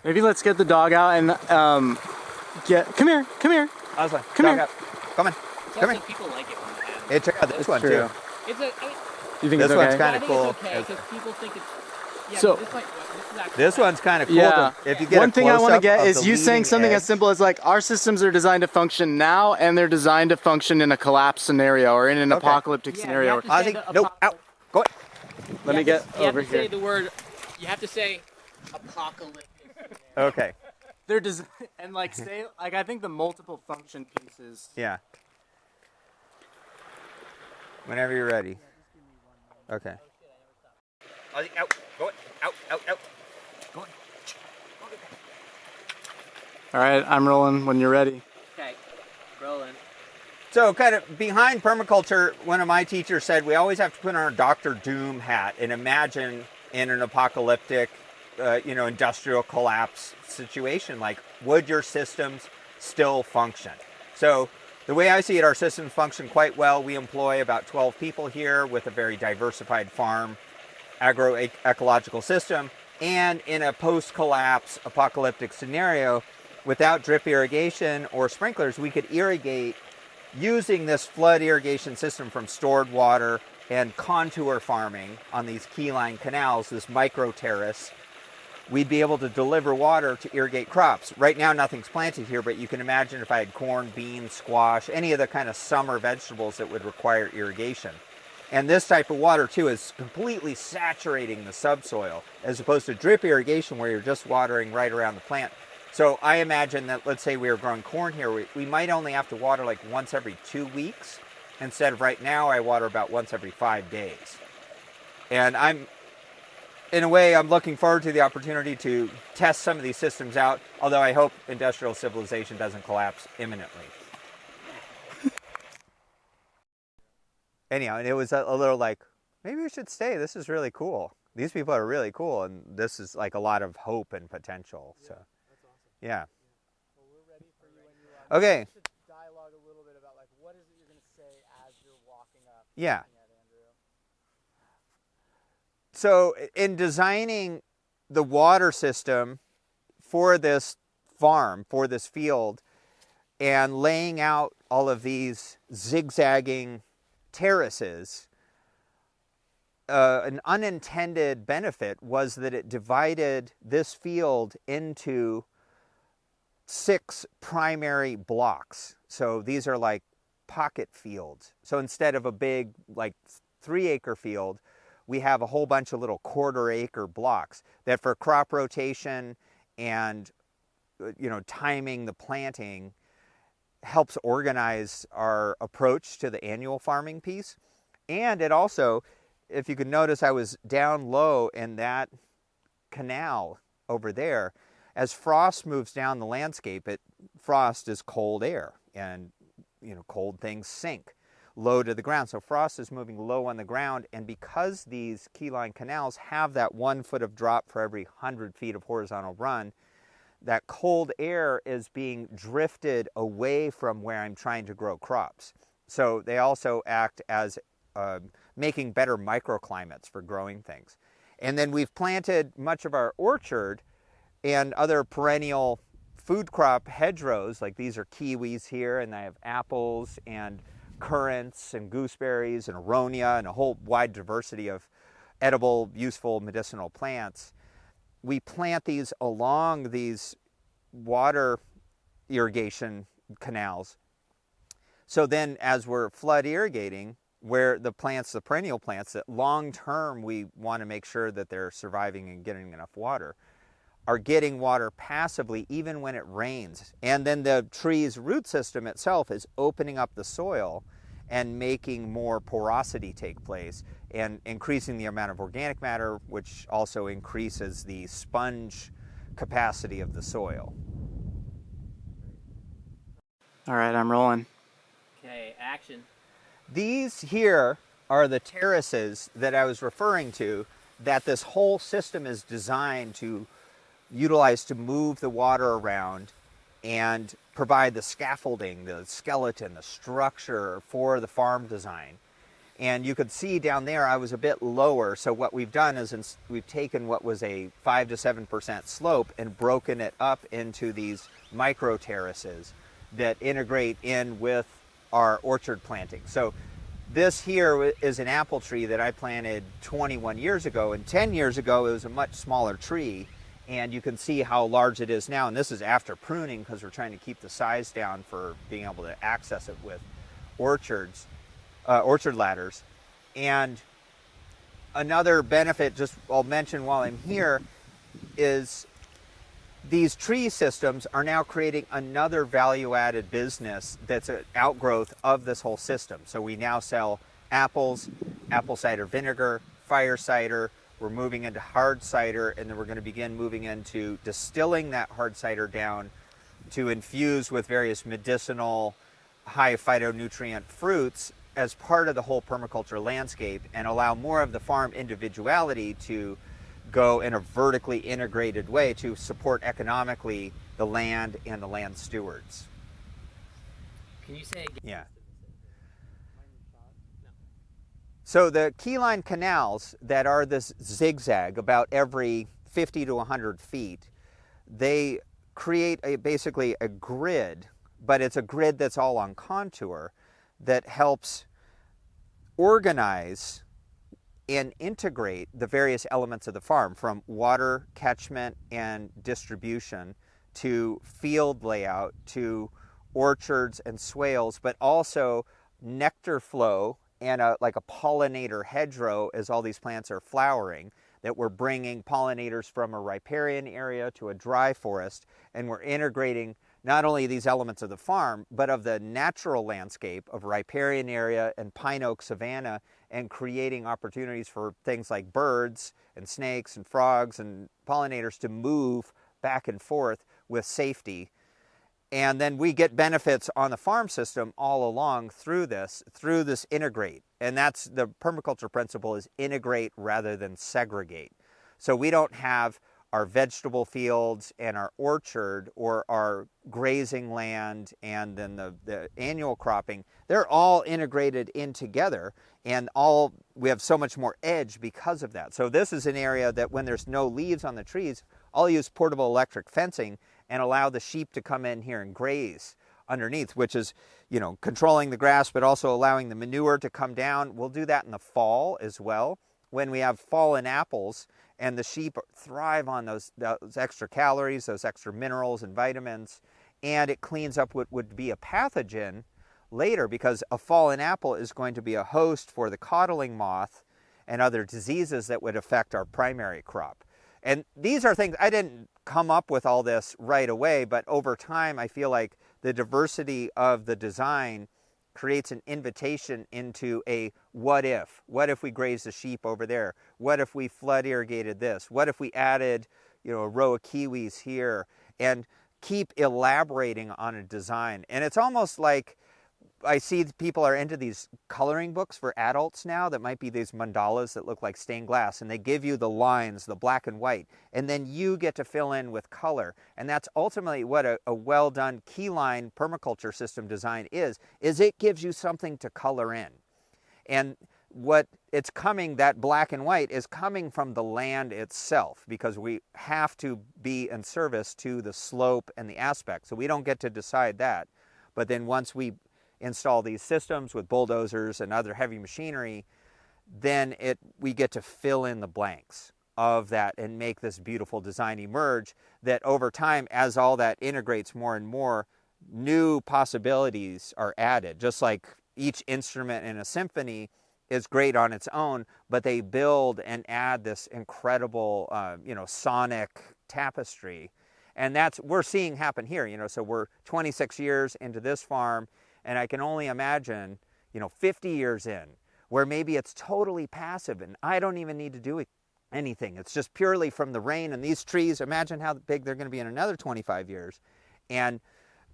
Maybe let's get the dog out and come here. Oswald, come dog here. Up. Come on. Come here. People like it when they have. Hey, check out this one true. too. It's a. You think This it's one's okay? kind I of think cool. it's okay because people think it's. Yeah, So- this is actually This one's kind of cool. Yeah. If you get One a thing I want to close-up get of is the you saying leading something as edge. simple as like, our systems are designed to function now, and they're designed to function in a collapse scenario or in an Okay. apocalyptic Yeah, scenario. you have to say Ozzy, the no, apoc- out. Go ahead. Let me get You have over to say here. the word. You have to say apocalyptic. Okay. They're and like say like I think the multiple function pieces. Yeah. Whenever you're ready. Okay. Out. Go it. Out. Go on. All right, I'm rolling when you're ready. Okay, rolling. So kind of behind permaculture, one of my teachers said we always have to put on our Dr. Doom hat and imagine in an apocalyptic, industrial collapse situation, like, would your systems still function? So the way I see it, our systems function quite well. We employ about 12 people here with a very diversified farm agroecological system. And in a post-collapse apocalyptic scenario, without drip irrigation or sprinklers, we could irrigate using this flood irrigation system from stored water and contour farming on these keyline canals, this micro terrace. We'd be able to deliver water to irrigate crops. Right now, nothing's planted here, but you can imagine if I had corn, beans, squash, any of the kind of summer vegetables that would require irrigation. And this type of water, too, is completely saturating the subsoil, as opposed to drip irrigation where you're just watering right around the plant. So I imagine that, let's say we were growing corn here, we might only have to water like once every 2 weeks, instead of right now I water about once every 5 days. And in a way, I'm looking forward to the opportunity to test some of these systems out, although I hope industrial civilization doesn't collapse imminently. Anyhow, and it was a little like, maybe we should stay. This is really cool. These people are really cool, and this is like a lot of hope and potential. So, That's awesome. yeah. Well, we're ready for you when you are. Okay. We should dialogue a little bit about like what is it you're going to say as you're walking up. Yeah. Looking at Andrew. So in designing the water system for this farm, for this field, and laying out all of these zigzagging terraces, an unintended benefit was that it divided this field into 6 primary blocks. So these are like pocket fields. So instead of a big like 3-acre field, we have a whole bunch of little 1/4-acre blocks that for crop rotation and timing the planting helps organize our approach to the annual farming piece. And it also, if you can notice, I was down low in that canal over there. As frost moves down the landscape, frost is cold air, and cold things sink low to the ground. So frost is moving low on the ground, and because these keyline canals have that 1 foot of drop for every 100 feet of horizontal run, that cold air is being drifted away from where I'm trying to grow crops. So they also act as making better microclimates for growing things. And then we've planted much of our orchard and other perennial food crop hedgerows, like these are kiwis here, and I have apples and currants and gooseberries and aronia and a whole wide diversity of edible, useful, medicinal plants. We plant these along these water irrigation canals. So then as we're flood irrigating, where the perennial plants that long term we want to make sure that they're surviving and getting enough water, are getting water passively even when it rains. And then the tree's root system itself is opening up the soil and making more porosity take place and increasing the amount of organic matter, which also increases the sponge capacity of the soil. All right, I'm rolling. Okay, action. These here are the terraces that I was referring to, that this whole system is designed to utilize to move the water around and provide the scaffolding, the skeleton, the structure for the farm design. And you could see down there I was a bit lower, so what we've done is we've taken what was a 5 to 7% slope and broken it up into these micro terraces that integrate in with our orchard planting. So this here is an apple tree that I planted 21 years ago, and 10 years ago it was a much smaller tree, and you can see how large it is now. And this is after pruning, because we're trying to keep the size down for being able to access it with orchard ladders. And another benefit, just I'll mention while I'm here, is these tree systems are now creating another value-added business that's an outgrowth of this whole system. So we now sell apples, apple cider vinegar, fire cider. We're moving into hard cider, and then we're going to begin moving into distilling that hard cider down to infuse with various medicinal, high phytonutrient fruits as part of the whole permaculture landscape, and allow more of the farm individuality to go in a vertically integrated way to support economically the land and the land stewards. Can you say again? Yeah. So the keyline canals that are this zigzag about every 50 to 100 feet, they create basically a grid, but it's a grid that's all on contour that helps organize and integrate the various elements of the farm, from water catchment and distribution to field layout to orchards and swales, but also nectar flow and like a pollinator hedgerow as all these plants are flowering, that we're bringing pollinators from a riparian area to a dry forest, and we're integrating not only these elements of the farm, but of the natural landscape of riparian area and pine oak savanna, and creating opportunities for things like birds and snakes and frogs and pollinators to move back and forth with safety. And then we get benefits on the farm system all along through this integrate. And that's the permaculture principle, is integrate rather than segregate. So we don't have our vegetable fields and our orchard or our grazing land and then the annual cropping. They're all integrated in together, and we have so much more edge because of that. So this is an area that when there's no leaves on the trees, I'll use portable electric fencing and allow the sheep to come in here and graze underneath, which is, controlling the grass, but also allowing the manure to come down. We'll do that in the fall as well, when we have fallen apples, and the sheep thrive on those extra calories, those extra minerals and vitamins, and it cleans up what would be a pathogen later, because a fallen apple is going to be a host for the codling moth and other diseases that would affect our primary crop. And these are things, I didn't come up with all this right away, but over time I feel like the diversity of the design creates an invitation into a what if. What if we grazed the sheep over there? What if we flood irrigated this? What if we added, a row of kiwis here? And keep elaborating on a design. And it's almost like I see people are into these coloring books for adults now that might be these mandalas that look like stained glass, and they give you the lines, the black and white, and then you get to fill in with color. And that's ultimately what a well-done keyline permaculture system design is it gives you something to color in. And what it's coming, that black and white, is coming from the land itself, because we have to be in service to the slope and the aspect. So we don't get to decide that. But then once we install these systems with bulldozers and other heavy machinery, then we get to fill in the blanks of that and make this beautiful design emerge, that over time, as all that integrates more and more, new possibilities are added. Just like each instrument in a symphony is great on its own, but they build and add this incredible sonic tapestry. And that's we're seeing happen here. So we're 26 years into this farm, and I can only imagine, 50 years in, where maybe it's totally passive and I don't even need to do anything. It's just purely from the rain and these trees. Imagine how big they're going to be in another 25 years. And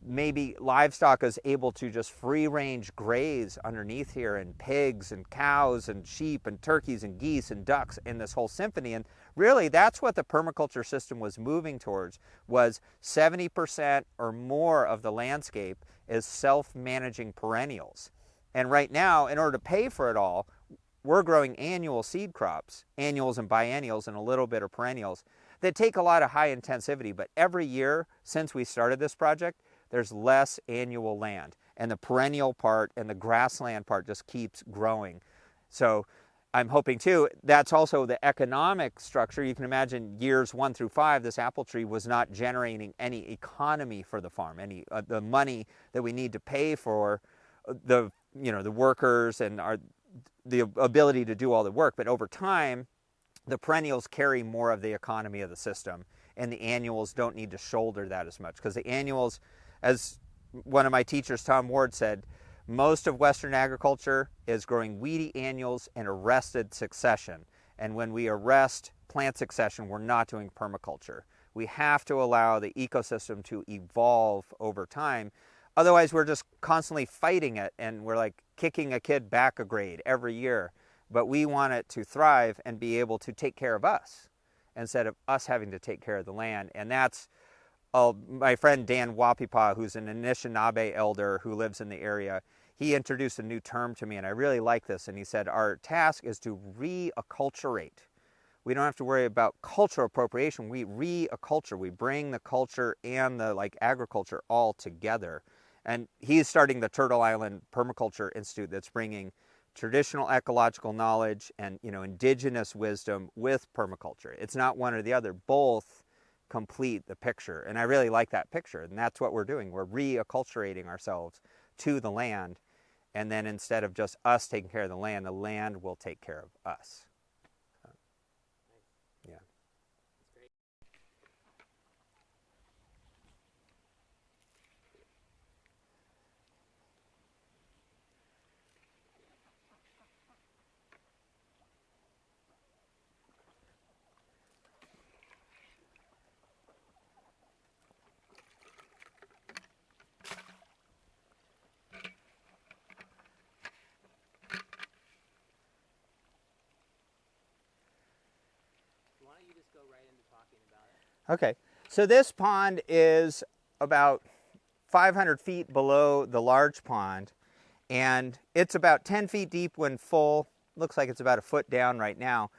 maybe livestock is able to just free range graze underneath here, and pigs and cows and sheep and turkeys and geese and ducks in this whole symphony. And really, that's what the permaculture system was moving towards, was 70% or more of the landscape is self-managing perennials. And right now, in order to pay for it all, we're growing annual seed crops, annuals and biennials, and a little bit of perennials that take a lot of high intensivity. But every year since we started this project, there's less annual land, and the perennial part and the grassland part just keeps growing. So I'm hoping too, that's also the economic structure. You can imagine years 1 through 5, this apple tree was not generating any economy for the farm, any the money that we need to pay for the workers and the ability to do all the work. But over time, the perennials carry more of the economy of the system, and the annuals don't need to shoulder that as much, because the annuals, as one of my teachers, Tom Ward, said, Most of Western agriculture is growing weedy annuals in arrested succession. And when we arrest plant succession, we're not doing permaculture. We have to allow the ecosystem to evolve over time. Otherwise, we're just constantly fighting it, and we're like kicking a kid back a grade every year. But we want it to thrive and be able to take care of us instead of us having to take care of the land. And that's my friend Dan Wapipa, who's an Anishinaabe elder who lives in the area. He introduced a new term to me, and I really like this. And he said, our task is to reacculturate. We don't have to worry about cultural appropriation. We reacculture. We bring the culture and the agriculture all together. And he's starting the Turtle Island Permaculture Institute that's bringing traditional ecological knowledge and indigenous wisdom with permaculture. It's not one or the other. Both complete the picture. And I really like that picture. And that's what we're doing. We're reacculturating ourselves to the land. And then instead of just us taking care of the land will take care of us. Yeah. Why don't you just go right into talking about it? Okay, so this pond is about 500 feet below the large pond, and it's about 10 feet deep when full. Looks like it's about a foot down right now.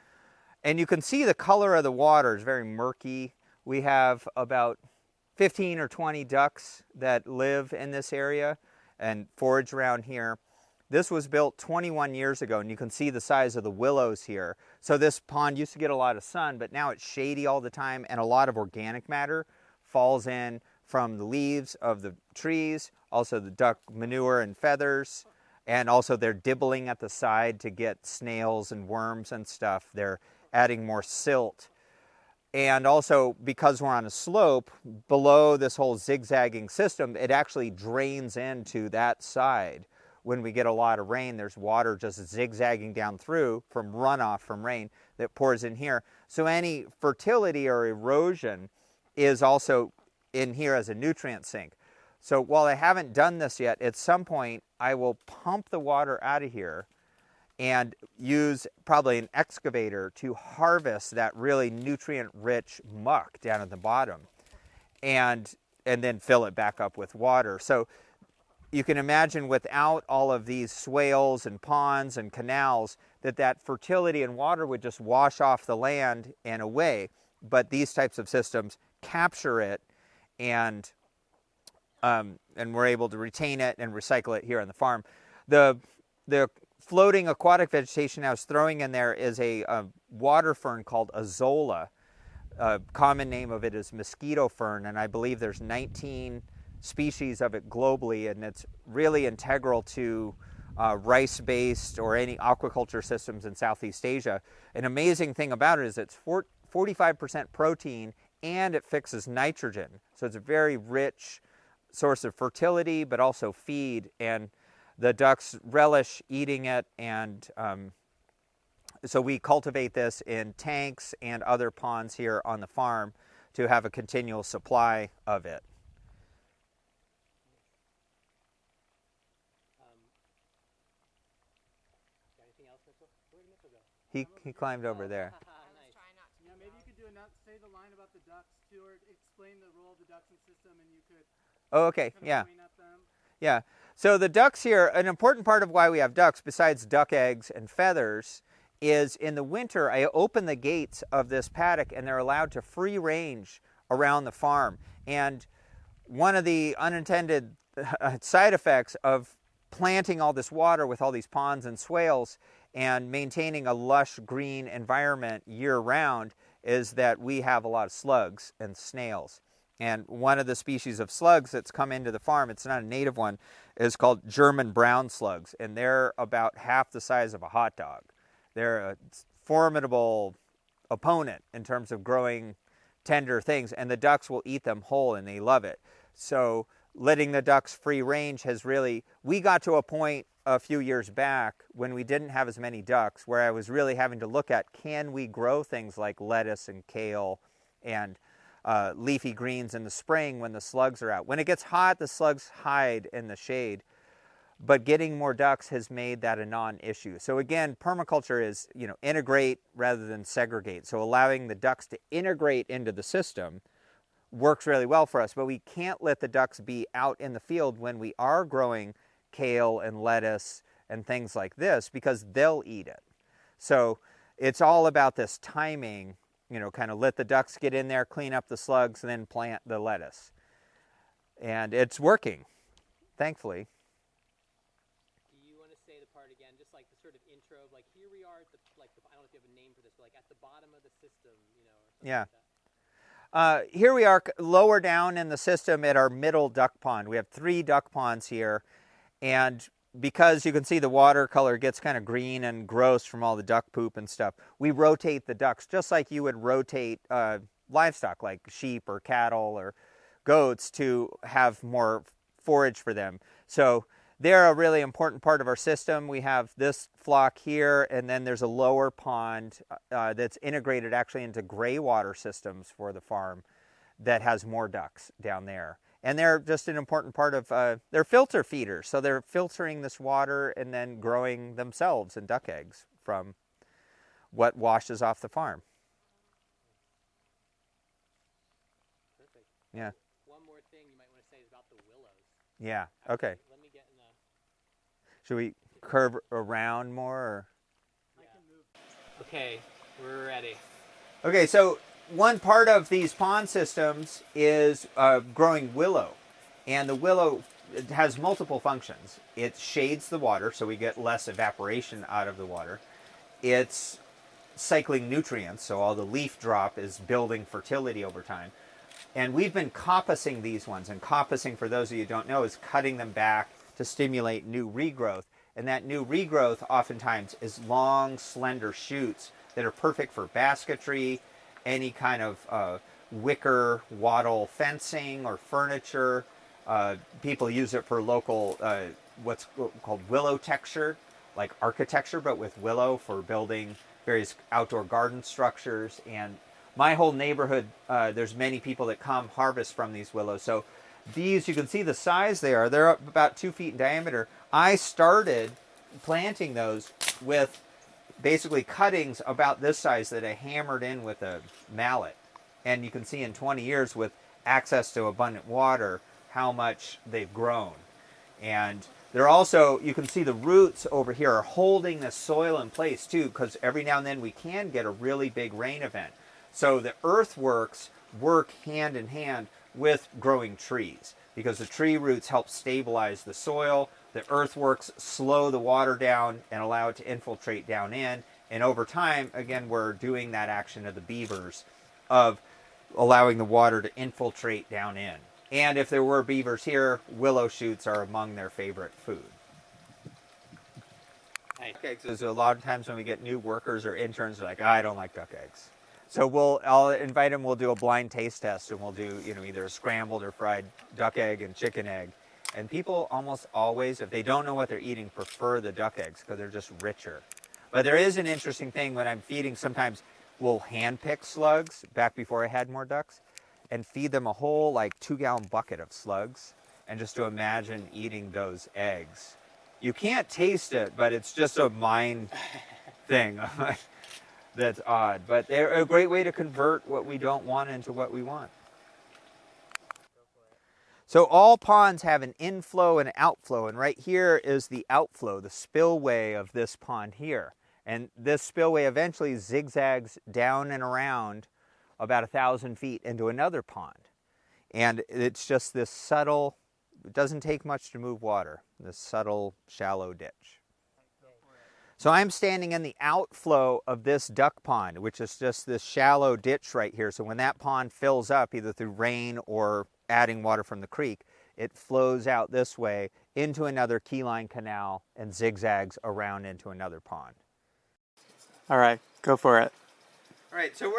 And you can see the color of the water is very murky. We have about 15 or 20 ducks that live in this area and forage around here. This was built 21 years ago, and you can see the size of the willows here. So this pond used to get a lot of sun, but now it's shady all the time, and a lot of organic matter falls in from the leaves of the trees, also the duck manure and feathers, and also they're dibbling at the side to get snails and worms and stuff. They're adding more silt. And also, because we're on a slope, below this whole zigzagging system, it actually drains into that side. When we get a lot of rain, there's water just zigzagging down through from runoff from rain that pours in here. So any fertility or erosion is also in here as a nutrient sink. So while I haven't done this yet, at some point I will pump the water out of here and use probably an excavator to harvest that really nutrient-rich muck down at the bottom, and then fill it back up with water. So you can imagine without all of these swales and ponds and canals that fertility and water would just wash off the land and away. But these types of systems capture it, and we're able to retain it and recycle it here on the farm. The floating aquatic vegetation I was throwing in there is a water fern called azolla. Common name of it is mosquito fern, and I believe there's 19 species of it globally, and it's really integral to rice-based or any aquaculture systems in Southeast Asia. An amazing thing about it is it's 45% protein, and it fixes nitrogen. So it's a very rich source of fertility, but also feed, and the ducks relish eating it. And so we cultivate this in tanks and other ponds here on the farm to have a continual supply of it. He climbed over there. Yeah, maybe you could say the line about the ducks too, or explain the role of the ducks in the system, and you could. Oh, okay, yeah. Yeah. So the ducks here, an important part of why we have ducks, besides duck eggs and feathers, is in the winter I open the gates of this paddock, and they're allowed to free range around the farm. And one of the unintended side effects of planting all this water with all these ponds and swales and maintaining a lush green environment year-round is that we have a lot of slugs and snails. And one of the species of slugs that's come into the farm, it's not a native one, is called German brown slugs, and they're about half the size of a hot dog. They're a formidable opponent in terms of growing tender things, and the ducks will eat them whole, and they love it. So letting the ducks free range has really, we got to a point a few years back when we didn't have as many ducks where I was really having to look at, can we grow things like lettuce and kale and leafy greens in the spring when the slugs are out. When it gets hot, the slugs hide in the shade, but getting more ducks has made that a non-issue. So again, permaculture is, integrate rather than segregate. So allowing the ducks to integrate into the system works really well for us, but we can't let the ducks be out in the field when we are growing kale and lettuce and things like this, because they'll eat it. So it's all about this timing, kind of let the ducks get in there, clean up the slugs, and then plant the lettuce. And it's working, thankfully. Do you want to say the part again, just like the sort of intro of like, here we are at the, like, I don't know if you have a name for this, but like at the bottom of the system, or something Yeah. like that. Here we are lower down in the system at our middle duck pond. We have 3 duck ponds here, and because you can see the water color gets kind of green and gross from all the duck poop and stuff, we rotate the ducks just like you would rotate livestock like sheep or cattle or goats to have more forage for them. So they're a really important part of our system. We have this flock here, and then there's a lower pond that's integrated actually into gray water systems for the farm that has more ducks down there. And they're just an important part of, they're filter feeders. So they're filtering this water and then growing themselves in duck eggs from what washes off the farm. Perfect. Yeah. One more thing you might want to say is about the willows. Yeah, okay. Let me get in the... Should we curve around more? Or? Yeah. Okay, we're ready. Okay, so one part of these pond systems is growing willow. And the willow has multiple functions. It shades the water, so we get less evaporation out of the water. It's cycling nutrients, so all the leaf drop is building fertility over time. And we've been coppicing these ones. And coppicing, for those of you who don't know, is cutting them back to stimulate new regrowth. And that new regrowth oftentimes is long, slender shoots that are perfect for basketry, any kind of wicker wattle fencing or furniture. People use it for local, what's called willow texture, like architecture, but with willow for building various outdoor garden structures. And my whole neighborhood, there's many people that come harvest from these willows. So these, you can see the size they are. They're up about 2 feet in diameter. I started planting those with basically cuttings about this size that I hammered in with a mallet. And you can see in 20 years with access to abundant water how much they've grown. And they're also, you can see the roots over here are holding the soil in place too, because every now and then we can get a really big rain event. So the earthworks work hand in hand with growing trees, because the tree roots help stabilize the soil. The earthworks slow the water down and allow it to infiltrate down in. And over time, again, we're doing that action of the beavers of allowing the water to infiltrate down in. And if there were beavers here, willow shoots are among their favorite food. Nice. Duck eggs is a lot of times when we get new workers or interns, they're like, I don't like duck eggs. So I'll invite them, we'll do a blind taste test, and we'll do either a scrambled or fried duck egg and chicken egg. And people almost always, if they don't know what they're eating, prefer the duck eggs because they're just richer. But there is an interesting thing when I'm feeding, sometimes we'll hand pick slugs back before I had more ducks and feed them a whole 2-gallon bucket of slugs, and just to imagine eating those eggs. You can't taste it, but it's just a mind thing. That's odd, but they're a great way to convert what we don't want into what we want. So all ponds have an inflow and an outflow, and right here is the outflow, the spillway of this pond here. And this spillway eventually zigzags down and around about 1,000 feet into another pond. And it's just this subtle, it doesn't take much to move water, this subtle, shallow ditch. So I'm standing in the outflow of this duck pond, which is just this shallow ditch right here. So when that pond fills up, either through rain or adding water from the creek, it flows out this way into another keyline canal and zigzags around into another pond. All right, go for it. All right, so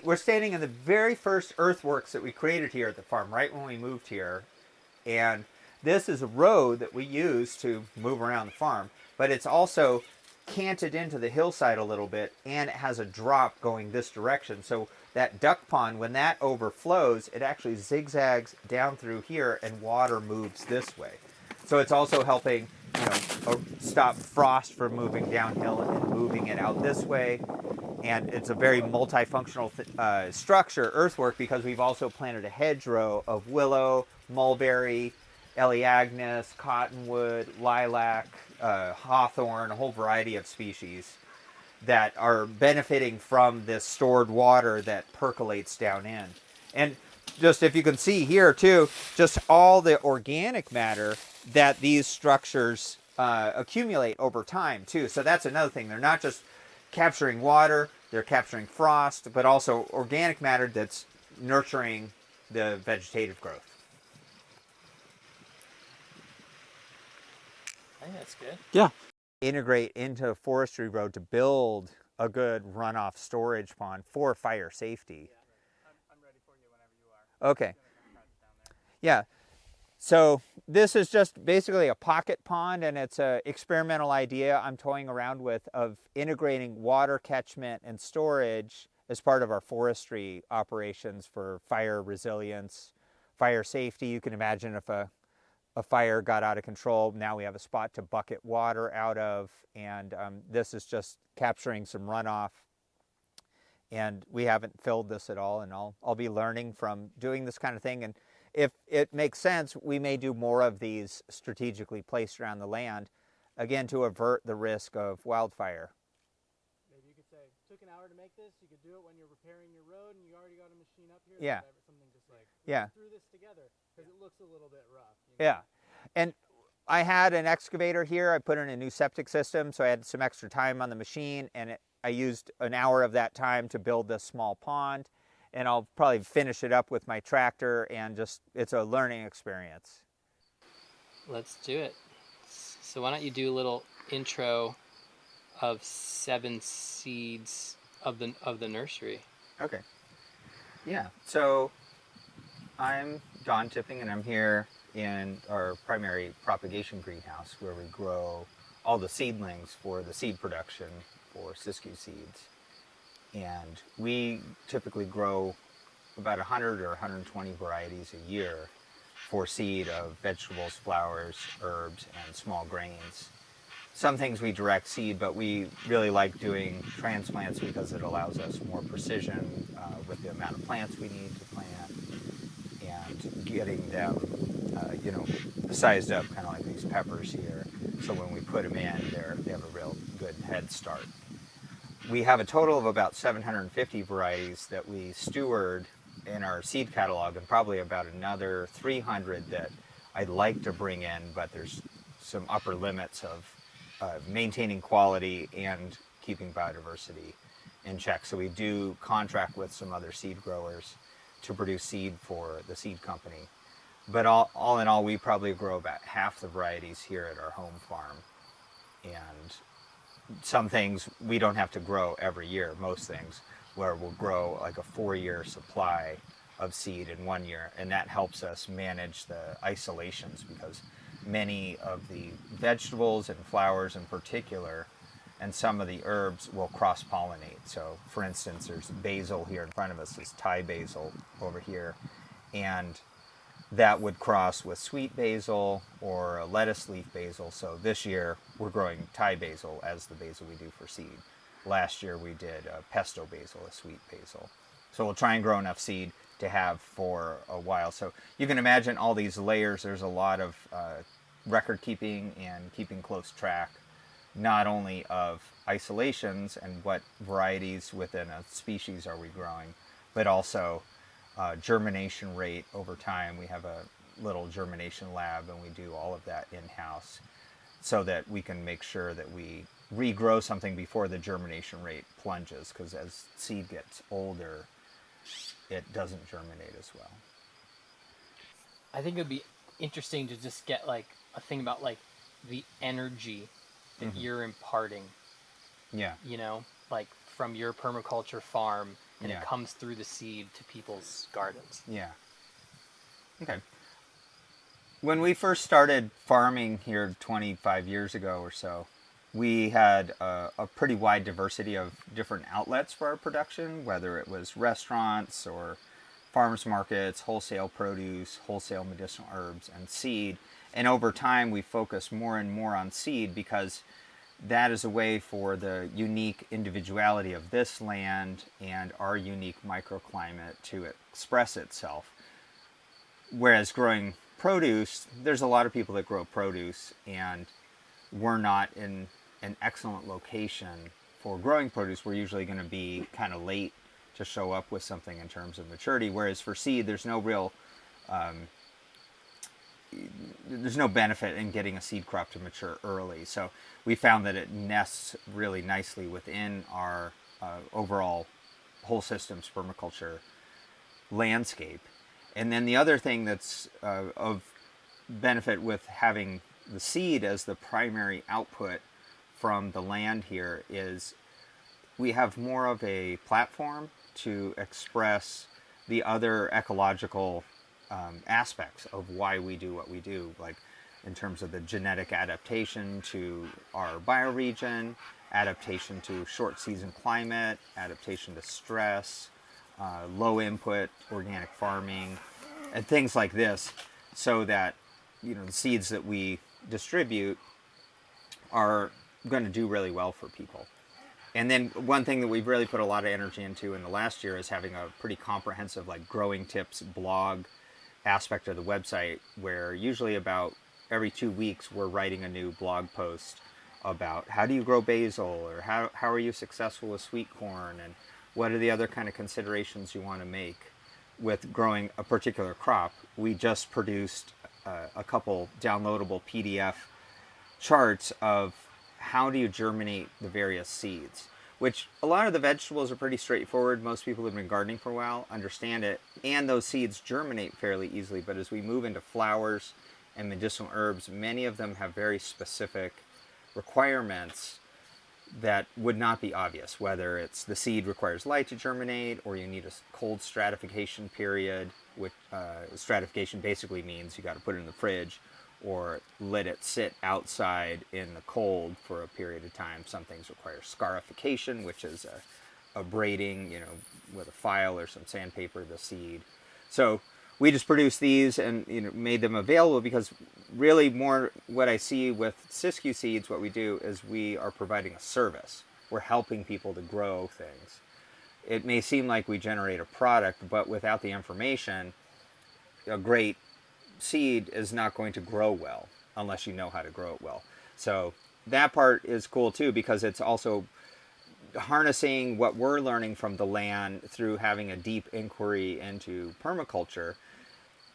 we're standing in the very first earthworks that we created here at the farm, right when we moved here. And this is a road that we use to move around the farm, but it's also canted into the hillside a little bit, and it has a drop going this direction. So that duck pond, when that overflows, it actually zigzags down through here and water moves this way. So it's also helping, stop frost from moving downhill and moving it out this way. And it's a very multifunctional structure, earthwork, because we've also planted a hedgerow of willow, mulberry, Elaeagnus, cottonwood, lilac, hawthorn, a whole variety of species that are benefiting from this stored water that percolates down in. And just if you can see here too, just all the organic matter that these structures accumulate over time too. So that's another thing. They're not just capturing water, they're capturing frost, but also organic matter that's nurturing the vegetative growth. I think that's good. Yeah. Integrate into a forestry road to build a good runoff storage pond for fire safety. Yeah. I'm ready for you whenever you are. Okay. Yeah. So this is just basically a pocket pond, and it's an experimental idea I'm toying around with of integrating water catchment and storage as part of our forestry operations for fire resilience, fire safety. You can imagine if a fire got out of control, now we have a spot to bucket water out of, and this is just capturing some runoff. And we haven't filled this at all, and I'll be learning from doing this kind of thing. And if it makes sense, we may do more of these strategically placed around the land, again, to avert the risk of wildfire. Maybe you could say, took an hour to make this, you could do it when you're repairing your road and you already got a machine up here. Yeah. Something just like, Yeah. threw this together because it looks a little bit rough. Yeah. And I had an excavator here. I put in a new septic system, so I had some extra time on the machine, and I used an hour of that time to build this small pond. And I'll probably finish it up with my tractor, and it's a learning experience. Let's do it. So why don't you do a little intro of 7 seeds of the nursery? Okay. Yeah. So I'm Don Tipping, and I'm here in our primary propagation greenhouse where we grow all the seedlings for the seed production for Siskiyou seeds. And we typically grow about 100 or 120 varieties a year for seed of vegetables, flowers, herbs, and small grains. Some things we direct seed, but we really like doing transplants because it allows us more precision with the amount of plants we need to plant and getting them, sized up, kind of like these peppers here. So when we put them in, they have a real good head start. We have a total of about 750 varieties that we steward in our seed catalog, and probably about another 300 that I'd like to bring in, but there's some upper limits of maintaining quality and keeping biodiversity in check. So we do contract with some other seed growers to produce seed for the seed company. But all in all, we probably grow about half the varieties here at our home farm. And some things we don't have to grow every year, most things, where we'll grow like a 4-year supply of seed in 1 year. And that helps us manage the isolations, because many of the vegetables and flowers in particular, and some of the herbs will cross-pollinate. So for instance, there's basil here in front of us, this Thai basil over here, and that would cross with sweet basil or a lettuce leaf basil. So this year we're growing Thai basil as the basil we do for seed. Last year we did pesto basil, a sweet basil. So we'll try and grow enough seed to have for a while. So you can imagine all these layers. There's a lot of record keeping and keeping close track, not only of isolations and what varieties within a species are we growing, but also germination rate over time. We have a little germination lab, and we do all of that in-house so that we can make sure that we regrow something before the germination rate plunges, because as seed gets older, it doesn't germinate as well. I think it would be interesting to just get like a thing about like the energy that you're imparting. Yeah. Like from your permaculture farm, and Yeah. it comes through the seed to people's gardens. Yeah. Okay. When we first started farming here 25 years ago or so, we had a pretty wide diversity of different outlets for our production, whether it was restaurants or farmers markets, wholesale produce, wholesale medicinal herbs, and seed. And over time, we focused more and more on seed because that is a way for the unique individuality of this land and our unique microclimate to express itself. Whereas growing produce, there's a lot of people that grow produce, and we're not in an excellent location for growing produce. We're usually going to be kind of late to show up with something in terms of maturity. Whereas for seed, there's no real there's no benefit in getting a seed crop to mature early. So we found that it nests really nicely within our overall whole systems permaculture landscape. And then the other thing that's of benefit with having the seed as the primary output from the land here is we have more of a platform to express the other ecological aspects of why we do what we do, like in terms of the genetic adaptation to our bioregion, adaptation to short season climate, adaptation to stress, low input organic farming, and things like this, so that the seeds that we distribute are going to do really well for people. And then one thing that we've really put a lot of energy into in the last year is having a pretty comprehensive like growing tips blog aspect of the website, where usually about every 2 weeks we're writing a new blog post about how do you grow basil, or how are you successful with sweet corn, and what are the other kind of considerations you want to make with growing a particular crop. We just produced a couple downloadable PDF charts of how do you germinate the various seeds, which a lot of the vegetables are pretty straightforward. Most people who've been gardening for a while understand it, and those seeds germinate fairly easily. But as we move into flowers and medicinal herbs, many of them have very specific requirements that would not be obvious, whether it's the seed requires light to germinate, or you need a cold stratification period, which stratification basically means you got to put it in the fridge or let it sit outside in the cold for a period of time. Some things require scarification, which is a braiding, with a file or some sandpaper, the seed. So we just produced these and made them available, because really more what I see with Siskiyou Seeds, what we do is we are providing a service. We're helping people to grow things. It may seem like we generate a product, but without the information, a great seed is not going to grow well unless you know how to grow it well. So that part is cool too, because it's also harnessing what we're learning from the land through having a deep inquiry into permaculture.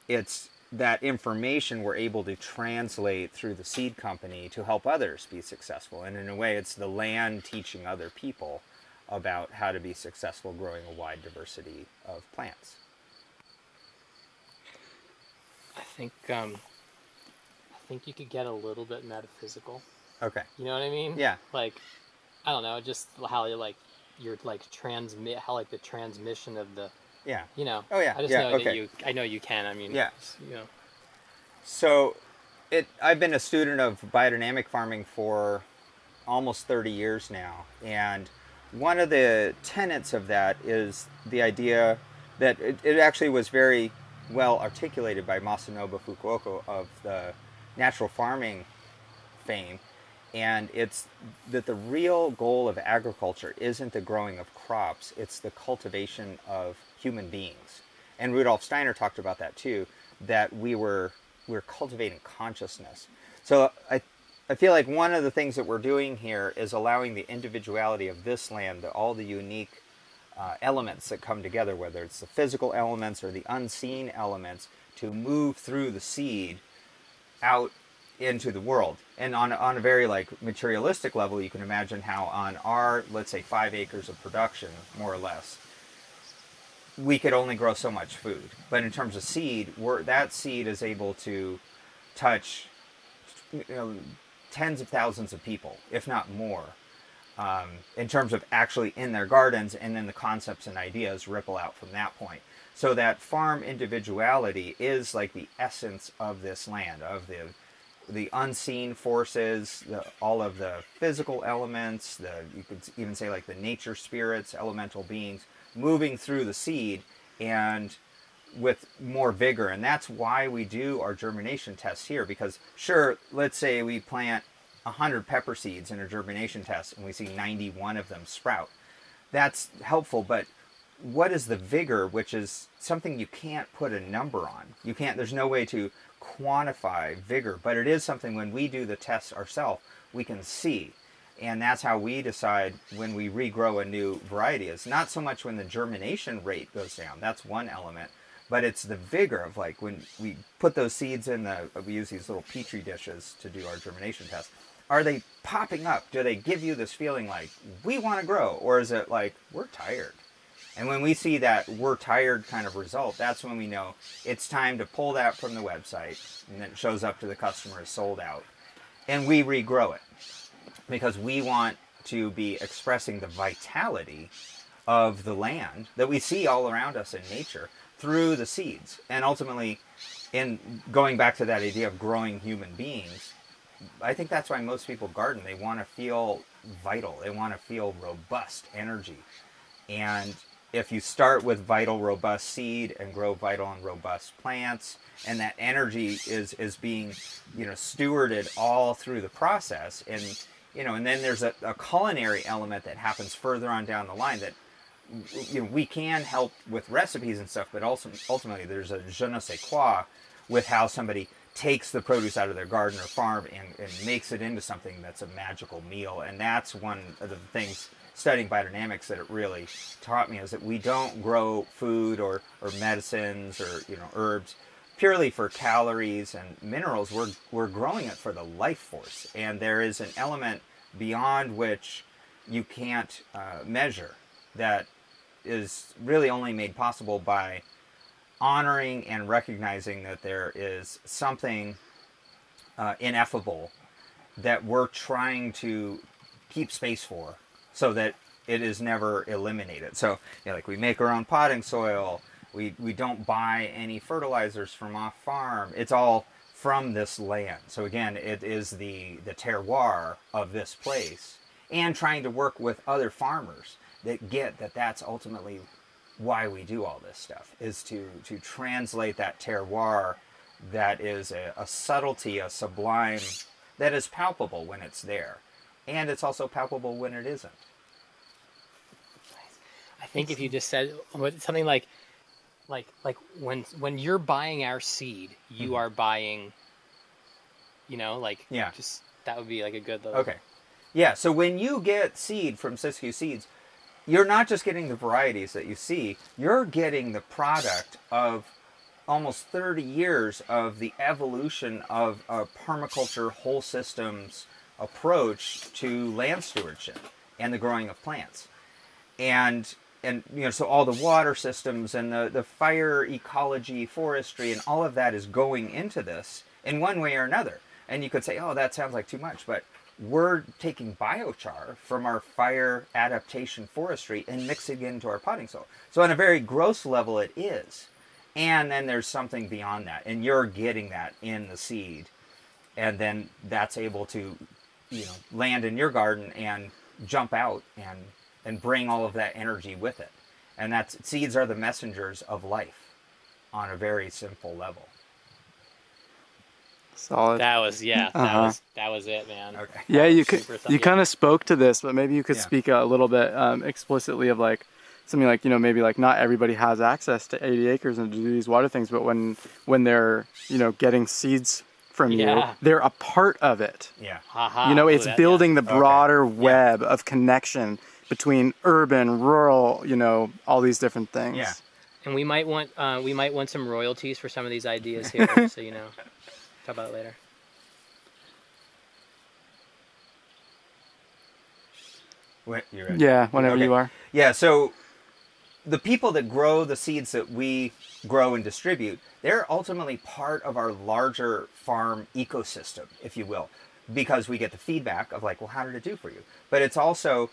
It's that information we're able to translate through the seed company to help others be successful. And in a way, it's the land teaching other people about how to be successful growing a wide diversity of plants. I think you could get a little bit metaphysical. Okay. You know what I mean? Yeah. Like, I don't know, just how you're transmit, how the transmission of the. Yeah. Oh yeah. I just yeah. know okay. that I know you can. I mean. Yeah. So. I've been a student of biodynamic farming for almost 30 years now, and one of the tenets of that is the idea that it actually was very well articulated by Masanobu Fukuoka of the natural farming fame, and it's that the real goal of agriculture isn't the growing of crops, it's the cultivation of human beings. And Rudolf Steiner talked about that too, that we're cultivating consciousness. So I feel like one of the things that we're doing here is allowing the individuality of this land, all the unique elements that come together, whether it's the physical elements or the unseen elements, to move through the seed out into the world. And on a very materialistic level, you can imagine how on our, let's say, 5 acres of production, more or less, we could only grow so much food. But in terms of seed, that seed is able to touch tens of thousands of people, if not more, in terms of actually in their gardens, and then the concepts and ideas ripple out from that point. So that farm individuality is like the essence of this land, of the unseen forces, all of the physical elements, you could even say like the nature spirits, elemental beings moving through the seed and with more vigor. And that's why we do our germination tests here, because sure, let's say we plant 100 pepper seeds in a germination test and we see 91 of them sprout. That's helpful, but what is the vigor, which is something you can't put a number on. There's no way to quantify vigor, but it is something when we do the tests ourselves, we can see. And that's how we decide when we regrow a new variety. It's not so much when the germination rate goes down, that's one element, but it's the vigor of like when we put those seeds in we use these little petri dishes to do our germination test. Are they popping up? Do they give you this feeling like, we want to grow? Or is it like, we're tired? And when we see that we're tired kind of result, that's when we know it's time to pull that from the website, and then it shows up to the customer as sold out. And we regrow it because we want to be expressing the vitality of the land that we see all around us in nature through the seeds. And ultimately, in going back to that idea of growing human beings, I think that's why most people garden. They want to feel vital. They want to feel robust energy. And if you start with vital, robust seed and grow vital and robust plants, and that energy is being, stewarded all through the process, and and then there's a culinary element that happens further on down the line that we can help with recipes and stuff, but also ultimately there's a je ne sais quoi with how somebody takes the produce out of their garden or farm and makes it into something that's a magical meal. And that's one of the things studying biodynamics that it really taught me, is that we don't grow food or medicines or herbs purely for calories and minerals. We're growing it for the life force, and there is an element beyond which you can't measure that is really only made possible by honoring and recognizing that there is something ineffable that we're trying to keep space for, so that it is never eliminated. So, like we make our own potting soil. We don't buy any fertilizers from off farm. It's all from this land. So again, it is the terroir of this place, and trying to work with other farmers that get that that's ultimately why we do all this stuff, is to translate that terroir that is a subtlety, a sublime, that is palpable when it's there. And it's also palpable when it isn't. I think if you just said something like when you're buying our seed, you are buying, just that would be like a good little... Okay. Yeah, so when you get seed from Siskiyou Seeds, you're not just getting the varieties that you see, you're getting the product of almost 30 years of the evolution of a permaculture whole systems approach to land stewardship and the growing of plants. And so all the water systems and the fire ecology, forestry, and all of that is going into this in one way or another. And you could say, oh, that sounds like too much, but we're taking biochar from our fire adaptation forestry and mixing it into our potting soil. So on a very gross level, it is. And then there's something beyond that, and you're getting that in the seed. And then that's able to, land in your garden and jump out and bring all of that energy with it. And seeds are the messengers of life on a very simple level. Solid. That was that was it, man. Okay. Yeah, you kind of spoke to this, but maybe you could speak a little bit explicitly of like something like, maybe like not everybody has access to 80 acres and to do these water things, but when they're, getting seeds from you, they're a part of it. Yeah. It's building the broader web of connection between urban, rural, all these different things. Yeah. And we might want some royalties for some of these ideas here, so talk about it later. You're ready? Yeah, whenever you are. Yeah, so the people that grow the seeds that we grow and distribute, they're ultimately part of our larger farm ecosystem, if you will, because we get the feedback of like, well, how did it do for you? But it's also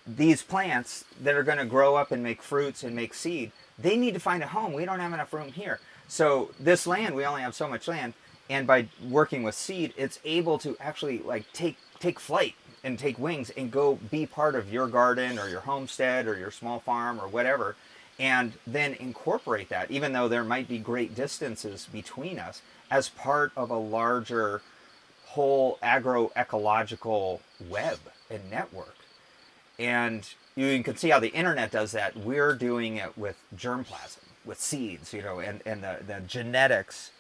these plants that are going to grow up and make fruits and make seed. they need to find a home. We don't have enough room here. So this land, we only have so much land. And by working with seed, it's able to actually like take flight and take wings and go be part of your garden or your homestead or your small farm or whatever, and then incorporate that, even though there might be great distances between us, as part of a larger whole agroecological web and network. And you can see how the internet does that. We're doing it with germplasm, with seeds, you know, and the genetics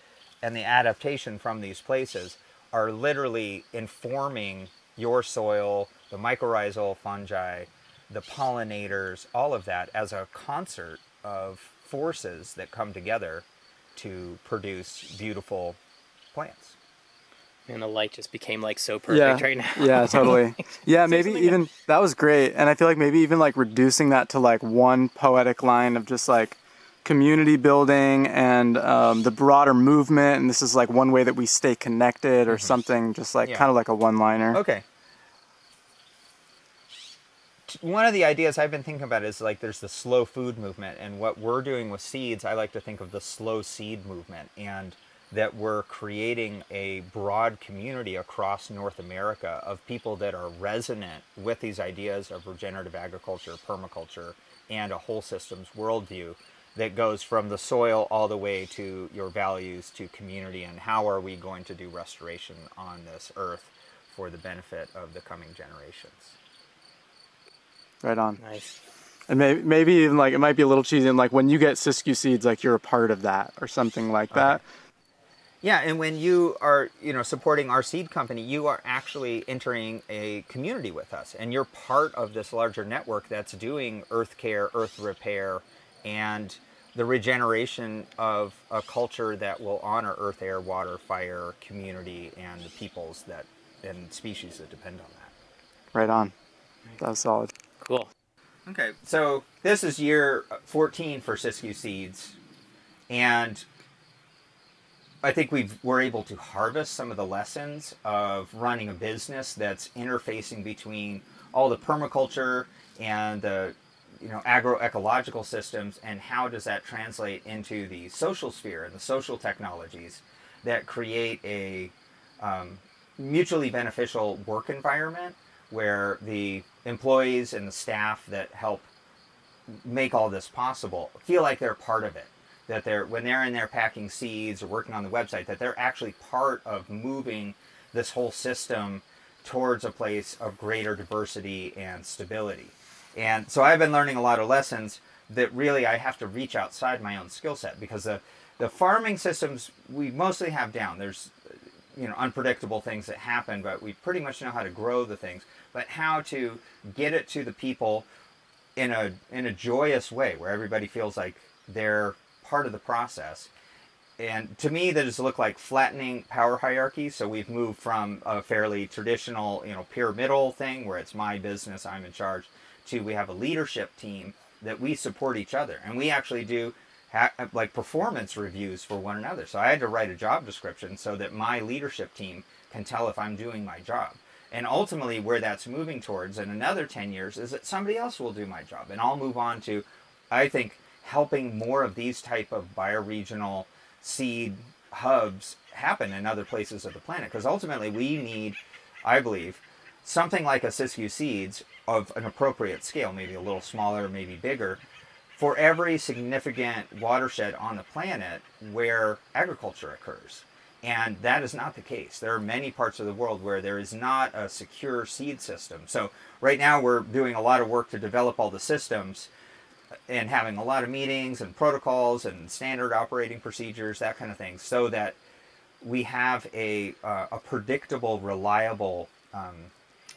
and the adaptation from these places are literally informing your soil, the mycorrhizal fungi, the pollinators, all of that as a concert of forces that come together to produce beautiful plants. And the light just became like so perfect right now. Yeah, totally. Yeah, maybe even that was great. And I feel like maybe even like reducing that to like one poetic line of just like community building and the broader movement. And this is like one way that we stay connected or something, just like kind of like a one-liner. Okay. One of the ideas I've been thinking about is like there's the slow food movement, and what we're doing with seeds, I like to think of the slow seed movement, and that we're creating a broad community across North America of people that are resonant with these ideas of regenerative agriculture, permaculture, and a whole systems worldview that goes from the soil all the way to your values to community, and how are we going to do restoration on this earth for the benefit of the coming generations. Right on. Nice. And maybe even like, it might be a little cheesy, and like when you get Siskiyou seeds, like you're a part of that or something like that. Yeah, and when you are, you know, supporting our seed company, you are actually entering a community with us, and you're part of this larger network that's doing earth care, earth repair, and the regeneration of a culture that will honor earth, air, water, fire, community, and the peoples that and species that depend on that. Right on. That's solid. Cool. Okay, so this is year 14 for Siskiyou Seeds, and I think we're able to harvest some of the lessons of running a business that's interfacing between all the permaculture and the, you know, agroecological systems, and how does that translate into the social sphere and the social technologies that create a mutually beneficial work environment where the employees and the staff that help make all this possible feel like they're part of it. That when they're in there packing seeds or working on the website, that they're actually part of moving this whole system towards a place of greater diversity and stability. And so I've been learning a lot of lessons that really I have to reach outside my own skill set, because the farming systems we mostly have down. There's, you know, unpredictable things that happen, but we pretty much know how to grow the things, but how to get it to the people in a joyous way where everybody feels like they're part of the process. And to me, that does look like flattening power hierarchy. So we've moved from a fairly traditional, you know, pyramidal thing where it's my business, I'm in charge, to we have a leadership team that we support each other, and we actually do like performance reviews for one another. So I had to write a job description so that my leadership team can tell if I'm doing my job. And ultimately where that's moving towards in another 10 years is that somebody else will do my job, and I'll move on to, I think, helping more of these type of bioregional seed hubs happen in other places of the planet. Because ultimately we need, I believe, something like a Siskiyou Seeds of an appropriate scale, maybe a little smaller, maybe bigger, for every significant watershed on the planet where agriculture occurs. And that is not the case. There are many parts of the world where there is not a secure seed system. So right now we're doing a lot of work to develop all the systems and having a lot of meetings and protocols and standard operating procedures, that kind of thing, so that we have a predictable, reliable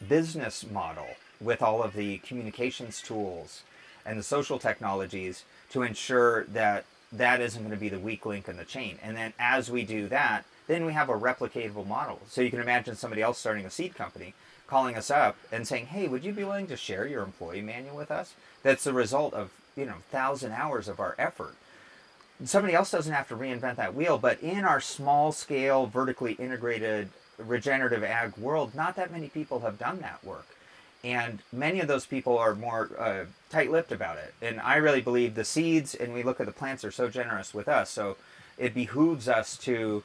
business model with all of the communications tools and the social technologies to ensure that that isn't going to be the weak link in the chain. And then as we do that, then we have a replicatable model. So you can imagine somebody else starting a seed company calling us up and saying, hey, would you be willing to share your employee manual with us? That's the result of, 1,000 hours of our effort. Somebody else doesn't have to reinvent that wheel, but in our small scale, vertically integrated, regenerative ag world, not that many people have done that work. And many of those people are more tight-lipped about it. And I really believe the seeds, and we look at the plants, are so generous with us. So it behooves us to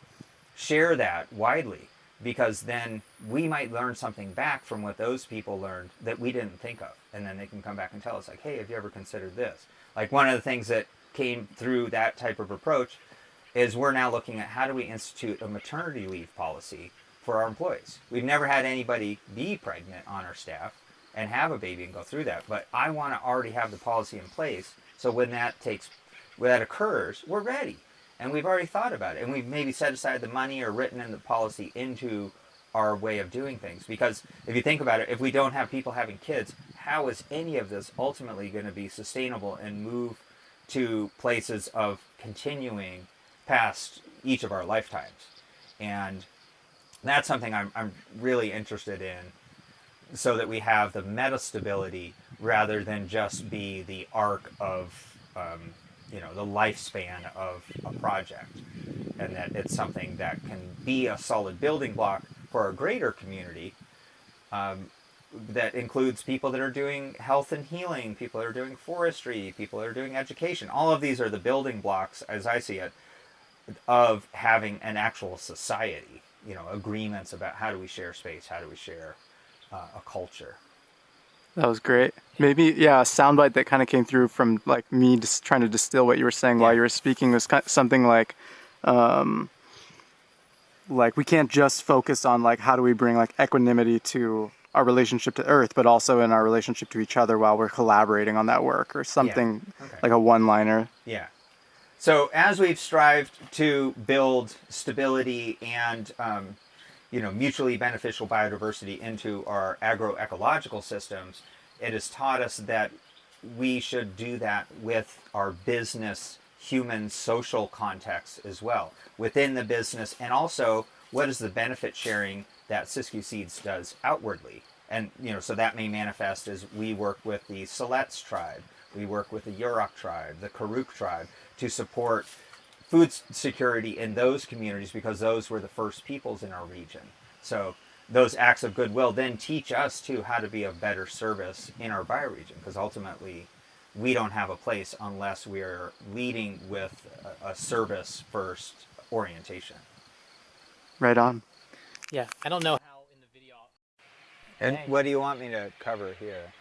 share that widely, because then we might learn something back from what those people learned that we didn't think of. And then they can come back and tell us, like, hey, have you ever considered this? Like, one of the things that came through that type of approach is we're now looking at how do we institute a maternity leave policy for our employees. We've never had anybody be pregnant on our staff and have a baby and go through that. But I want to already have the policy in place, so when that occurs, we're ready. And we've already thought about it. And we've maybe set aside the money or written in the policy into our way of doing things. Because if you think about it, if we don't have people having kids, how is any of this ultimately going to be sustainable and move to places of continuing past each of our lifetimes? And that's something I'm really interested in, so that we have the meta-stability rather than just be the arc of the lifespan of a project, and that it's something that can be a solid building block for a greater community that includes people that are doing health and healing, people that are doing forestry, people that are doing education. All of these are the building blocks, as I see it, of having an actual society, agreements about how do we share space, how do we share a culture. That was great. Maybe, yeah, a soundbite that kind of came through from like me just trying to distill what you were saying while you were speaking was something like we can't just focus on like how do we bring like equanimity to our relationship to Earth, but also in our relationship to each other while we're collaborating on that work, or something like a one-liner. Yeah. So as we've strived to build stability and mutually beneficial biodiversity into our agroecological systems, it has taught us that we should do that with our business, human, social context as well, within the business, and also what is the benefit sharing that Siskiyou Seeds does outwardly. And so that may manifest as we work with the Siletz tribe, we work with the Yurok tribe, the Karuk tribe, to support food security in those communities, because those were the first peoples in our region. So those acts of goodwill then teach us too how to be of better service in our bioregion, because ultimately we don't have a place unless we are leading with a service first orientation. Right on. Yeah, I don't know how in the video. And what do you want me to cover here?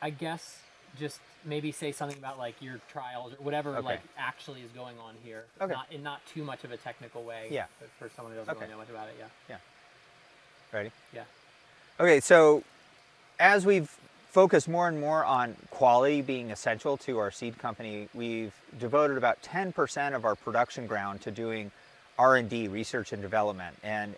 I guess just maybe say something about like your trials or whatever like actually is going on here. Okay. Not too much of a technical way. Yeah. But for someone who doesn't really know much about it. Yeah. Yeah. Ready? Yeah. Okay, so as we've focused more and more on quality being essential to our seed company, we've devoted about 10% of our production ground to doing R&D, research and development. And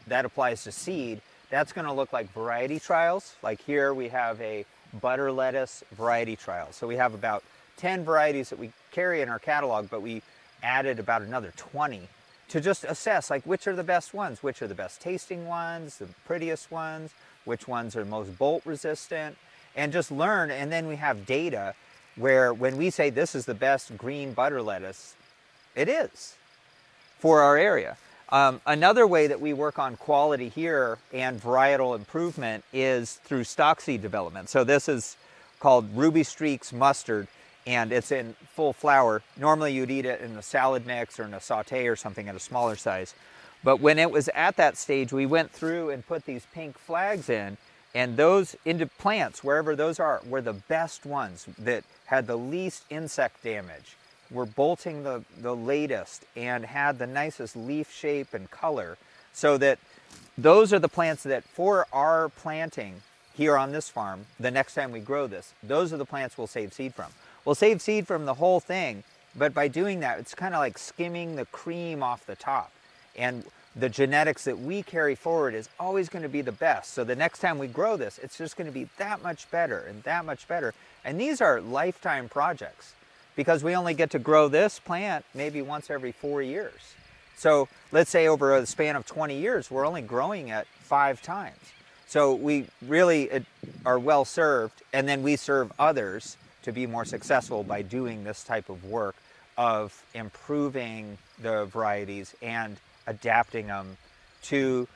that applies to seed, that's going to look like variety trials. Like here we have a butter lettuce variety trial. So we have about 10 varieties that we carry in our catalog, but we added about another 20 to just assess like which are the best ones, which are the best tasting ones, the prettiest ones, which ones are most bolt resistant, and just learn. And then we have data where when we say this is the best green butter lettuce, it is for our area. Another way that we work on quality here and varietal improvement is through stock seed development. So this is called Ruby Streaks mustard, and it's in full flower. Normally you'd eat it in a salad mix or in a saute or something at a smaller size. But when it was at that stage, we went through and put these pink flags in, and those into plants, wherever those are, were the best ones that had the least insect damage, were bolting the latest, and had the nicest leaf shape and color. So that those are the plants that for our planting here on this farm, the next time we grow this, those are the plants we'll save seed from. We'll save seed from the whole thing, but by doing that, it's kind of like skimming the cream off the top. And the genetics that we carry forward is always going to be the best. So the next time we grow this, it's just going to be that much better and that much better. And these are lifetime projects, because we only get to grow this plant maybe once every 4 years. So let's say over a span of 20 years, we're only growing it 5 times. So we really are well served, and then we serve others to be more successful by doing this type of work of improving the varieties and adapting them to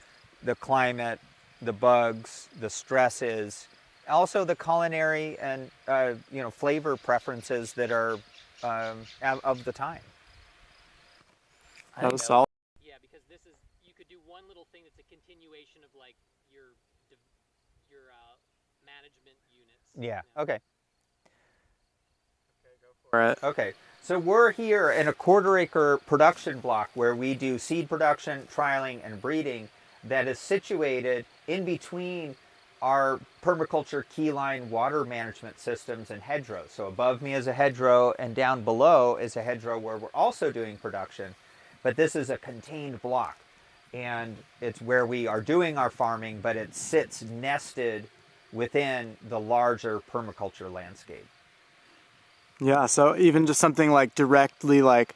the climate the bugs, the stresses, also the culinary and flavor preferences that are of the time. That was solid. Yeah, because this is, you could do one little thing that's a continuation of like your management units. Yeah. Okay. For it. Okay. So we're here in a 1/4 acre production block where we do seed production, trialing, and breeding that is situated in between our permaculture keyline water management systems and hedgerows. So above me is a hedgerow and down below is a hedgerow where we're also doing production, but this is a contained block. And it's where we are doing our farming, but it sits nested within the larger permaculture landscape. Yeah, so even just something like directly like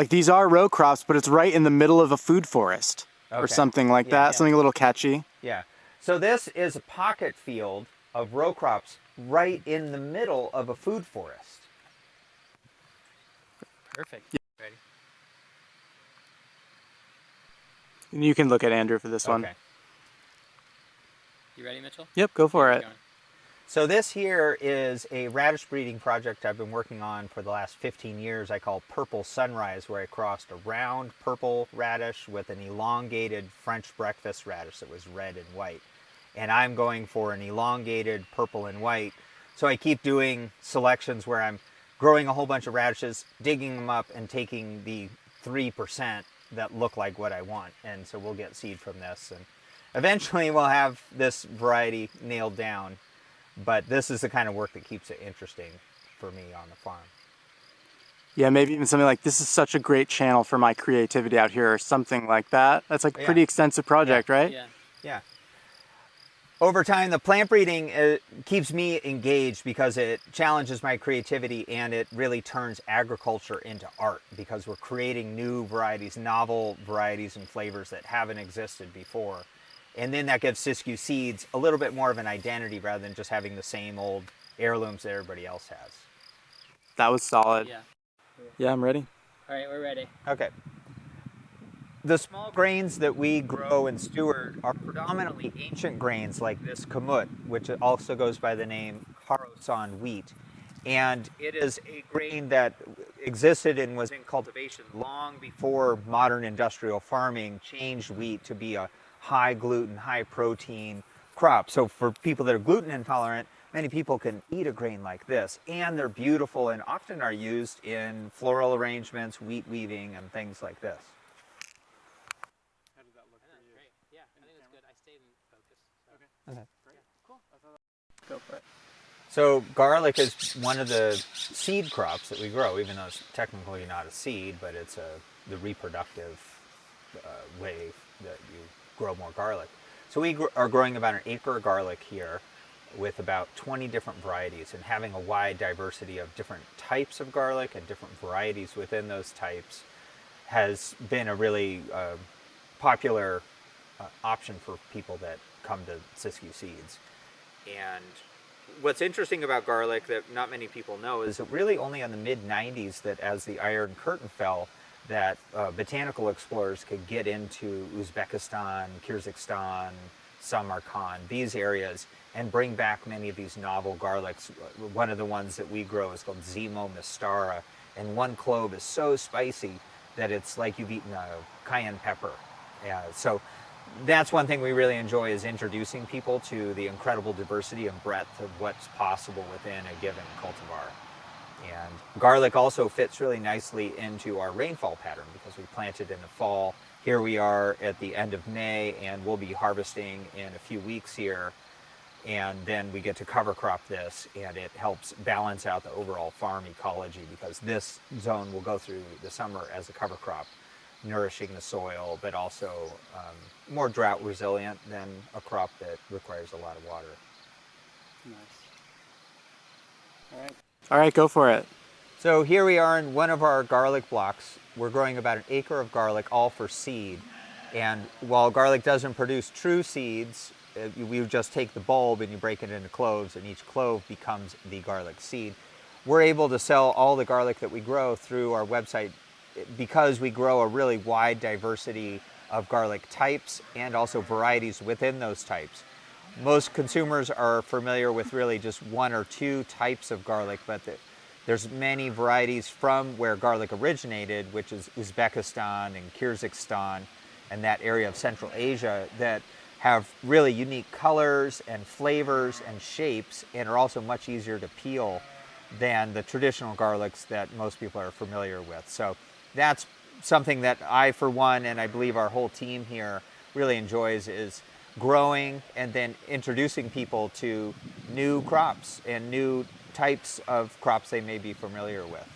these are row crops, but it's right in the middle of a food forest or Okay. something like that. Yeah. Something a little catchy. Yeah. So this is a pocket field of row crops right in the middle of a food forest. Perfect. Yeah. And you can look at Andrew for this one. Okay. You ready, Mitchell? Yep, go for Keep it. going. So this here is a radish breeding project I've been working on for the last 15 years. I call Purple Sunrise, where I crossed a round purple radish with an elongated French breakfast radish that was red and white. And I'm going for an elongated purple and white. So I keep doing selections where I'm growing a whole bunch of radishes, digging them up, and taking the 3% that look like what I want. And so we'll get seed from this. And eventually we'll have this variety nailed down. But this is the kind of work that keeps it interesting for me on the farm. Yeah, maybe even something like, this is such a great channel for my creativity out here, or something like that. That's like a pretty extensive project, right? Yeah. Yeah. Over time, the plant breeding keeps me engaged because it challenges my creativity and it really turns agriculture into art because we're creating new varieties, novel varieties and flavors that haven't existed before. And then that gives Siskiyou Seeds a little bit more of an identity rather than just having the same old heirlooms that everybody else has. That was solid. Yeah. Yeah, I'm ready. All right, we're ready. Okay. The small grains that we grow and steward are predominantly ancient grains like this kamut, which also goes by the name Kharosan wheat. And it is a grain that existed and was in cultivation long before modern industrial farming changed wheat to be a high gluten, high protein crop. So for people that are gluten intolerant, many people can eat a grain like this, and they're beautiful and often are used in floral arrangements, wheat weaving, and things like this. How did that look I know, it's great. Yeah, I think it's good. I stayed in focus. So. Okay. Great. Yeah, cool. Go for it. So garlic is one of the seed crops that we grow, even though it's technically not a seed, but it's the reproductive way that you grow more garlic. So we are growing about an acre of garlic here with about 20 different varieties and having a wide diversity of different types of garlic and different varieties within those types has been a really popular option for people that come to Siskiyou Seeds. And what's interesting about garlic that not many people know is that really only in the mid-90s that as the Iron Curtain fell, that botanical explorers could get into Uzbekistan, Kyrgyzstan, Samarkand, these areas, and bring back many of these novel garlics. One of the ones that we grow is called Zemo mistara, and one clove is so spicy that it's like you've eaten a cayenne pepper. So that's one thing we really enjoy, is introducing people to the incredible diversity and breadth of what's possible within a given cultivar. And garlic also fits really nicely into our rainfall pattern because we planted in the fall. Here we are at the end of May, and we'll be harvesting in a few weeks here. And then we get to cover crop this, and it helps balance out the overall farm ecology because this zone will go through the summer as a cover crop, nourishing the soil, but also more drought resilient than a crop that requires a lot of water. Nice. All right. All right, go for it. So here we are in one of our garlic blocks. We're growing about an acre of garlic, all for seed. And while garlic doesn't produce true seeds, we just take the bulb and you break it into cloves, and each clove becomes the garlic seed. We're able to sell all the garlic that we grow through our website because we grow a really wide diversity of garlic types and also varieties within those types. Most consumers are familiar with really just one or two types of garlic, but there's many varieties from where garlic originated, which is Uzbekistan and Kyrgyzstan and that area of Central Asia, that have really unique colors and flavors and shapes and are also much easier to peel than the traditional garlics that most people are familiar with. So that's something that I, for one, and I believe our whole team here really enjoys, is growing and then introducing people to new crops and new types of crops they may be familiar with.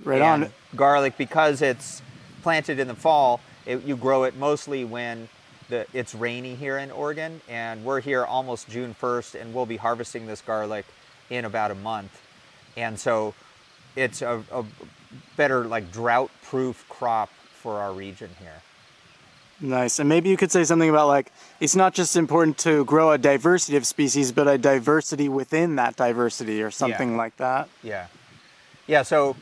Right and on. Garlic, because it's planted in the fall, you grow it mostly when it's rainy here in Oregon, and we're here almost June 1st, and we'll be harvesting this garlic in about a month. And so it's a better, like, drought-proof crop for our region here. Nice. And maybe you could say something about, like, it's not just important to grow a diversity of species, but a diversity within that diversity or something like that. Yeah. Yeah, so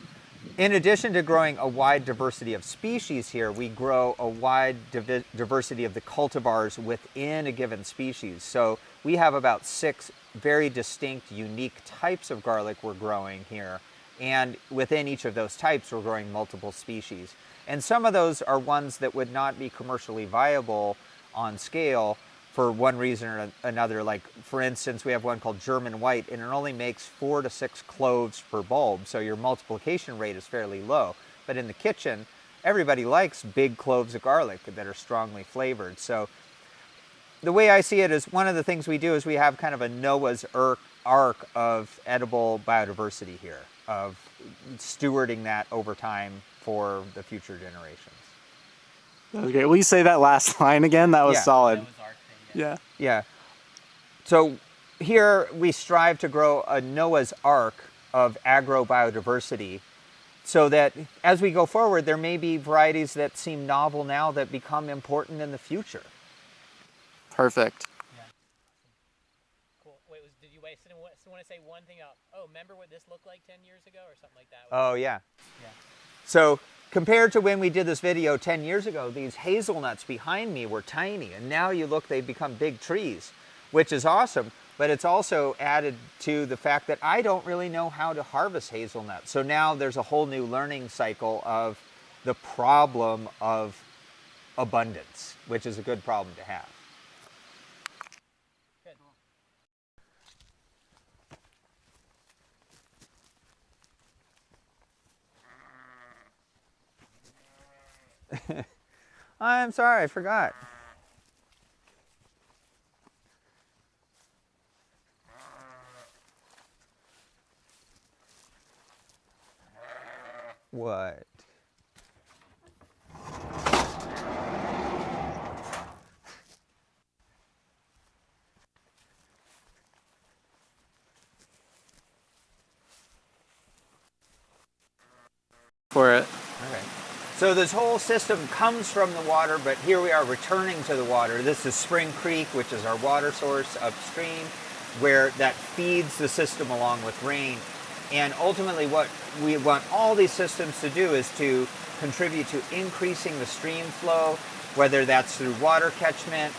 in addition to growing a wide diversity of species here, we grow a wide diversity of the cultivars within a given species. So we have about 6 very distinct, unique types of garlic we're growing here. And within each of those types, we're growing multiple species. And some of those are ones that would not be commercially viable on scale for one reason or another. Like, for instance, we have one called German White, and it only makes 4 to 6 cloves per bulb, so your multiplication rate is fairly low. But in the kitchen, everybody likes big cloves of garlic that are strongly flavored. So the way I see it is, one of the things we do is we have kind of a Noah's Ark of edible biodiversity here, of stewarding that over time for the future generations. That was great. Will you say that last line again? That was solid. That was our thing, Yeah. So here we strive to grow a Noah's Ark of agrobiodiversity, so that as we go forward, there may be varieties that seem novel now that become important in the future. Perfect. Yeah. Cool. Wait, did you want to say one thing out? Oh, remember what this looked like 10 years ago or something like that? Oh, yeah. Yeah. So compared to when we did this video 10 years ago, these hazelnuts behind me were tiny, and now you look, they've become big trees, which is awesome, but it's also added to the fact that I don't really know how to harvest hazelnuts. So now there's a whole new learning cycle of the problem of abundance, which is a good problem to have. I'm sorry, I forgot. What? For it. Okay. So this whole system comes from the water, but here we are returning to the water. This is Spring Creek, which is our water source upstream, where that feeds the system along with rain. And ultimately what we want all these systems to do is to contribute to increasing the stream flow, whether that's through water catchment,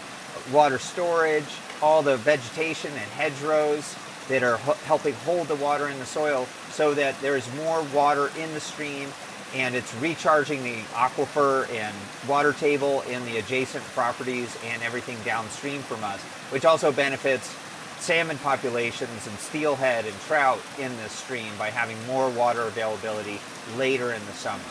water storage, all the vegetation and hedgerows that are helping hold the water in the soil, so that there is more water in the stream, and it's recharging the aquifer and water table in the adjacent properties and everything downstream from us, which also benefits salmon populations and steelhead and trout in this stream by having more water availability later in the summer.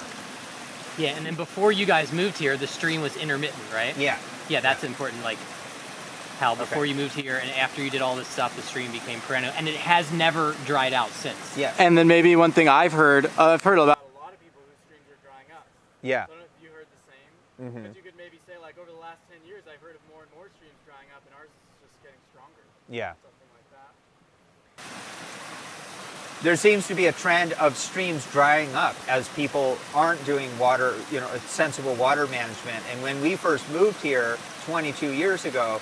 Yeah, and then before you guys moved here, the stream was intermittent, right? Yeah. Yeah, that's important. Like, how before you moved here and after you did all this stuff, the stream became perennial, and it has never dried out since. Yeah. And then maybe one thing I've heard about a lot of people whose streams are drying up. Yeah. I don't know if you heard the same, but you could maybe say, like, over the last 10 years, I've heard of more and more streams drying up, and ours is just getting stronger. Yeah. Something like that. There seems to be a trend of streams drying up as people aren't doing water, sensible water management. And when we first moved here 22 years ago,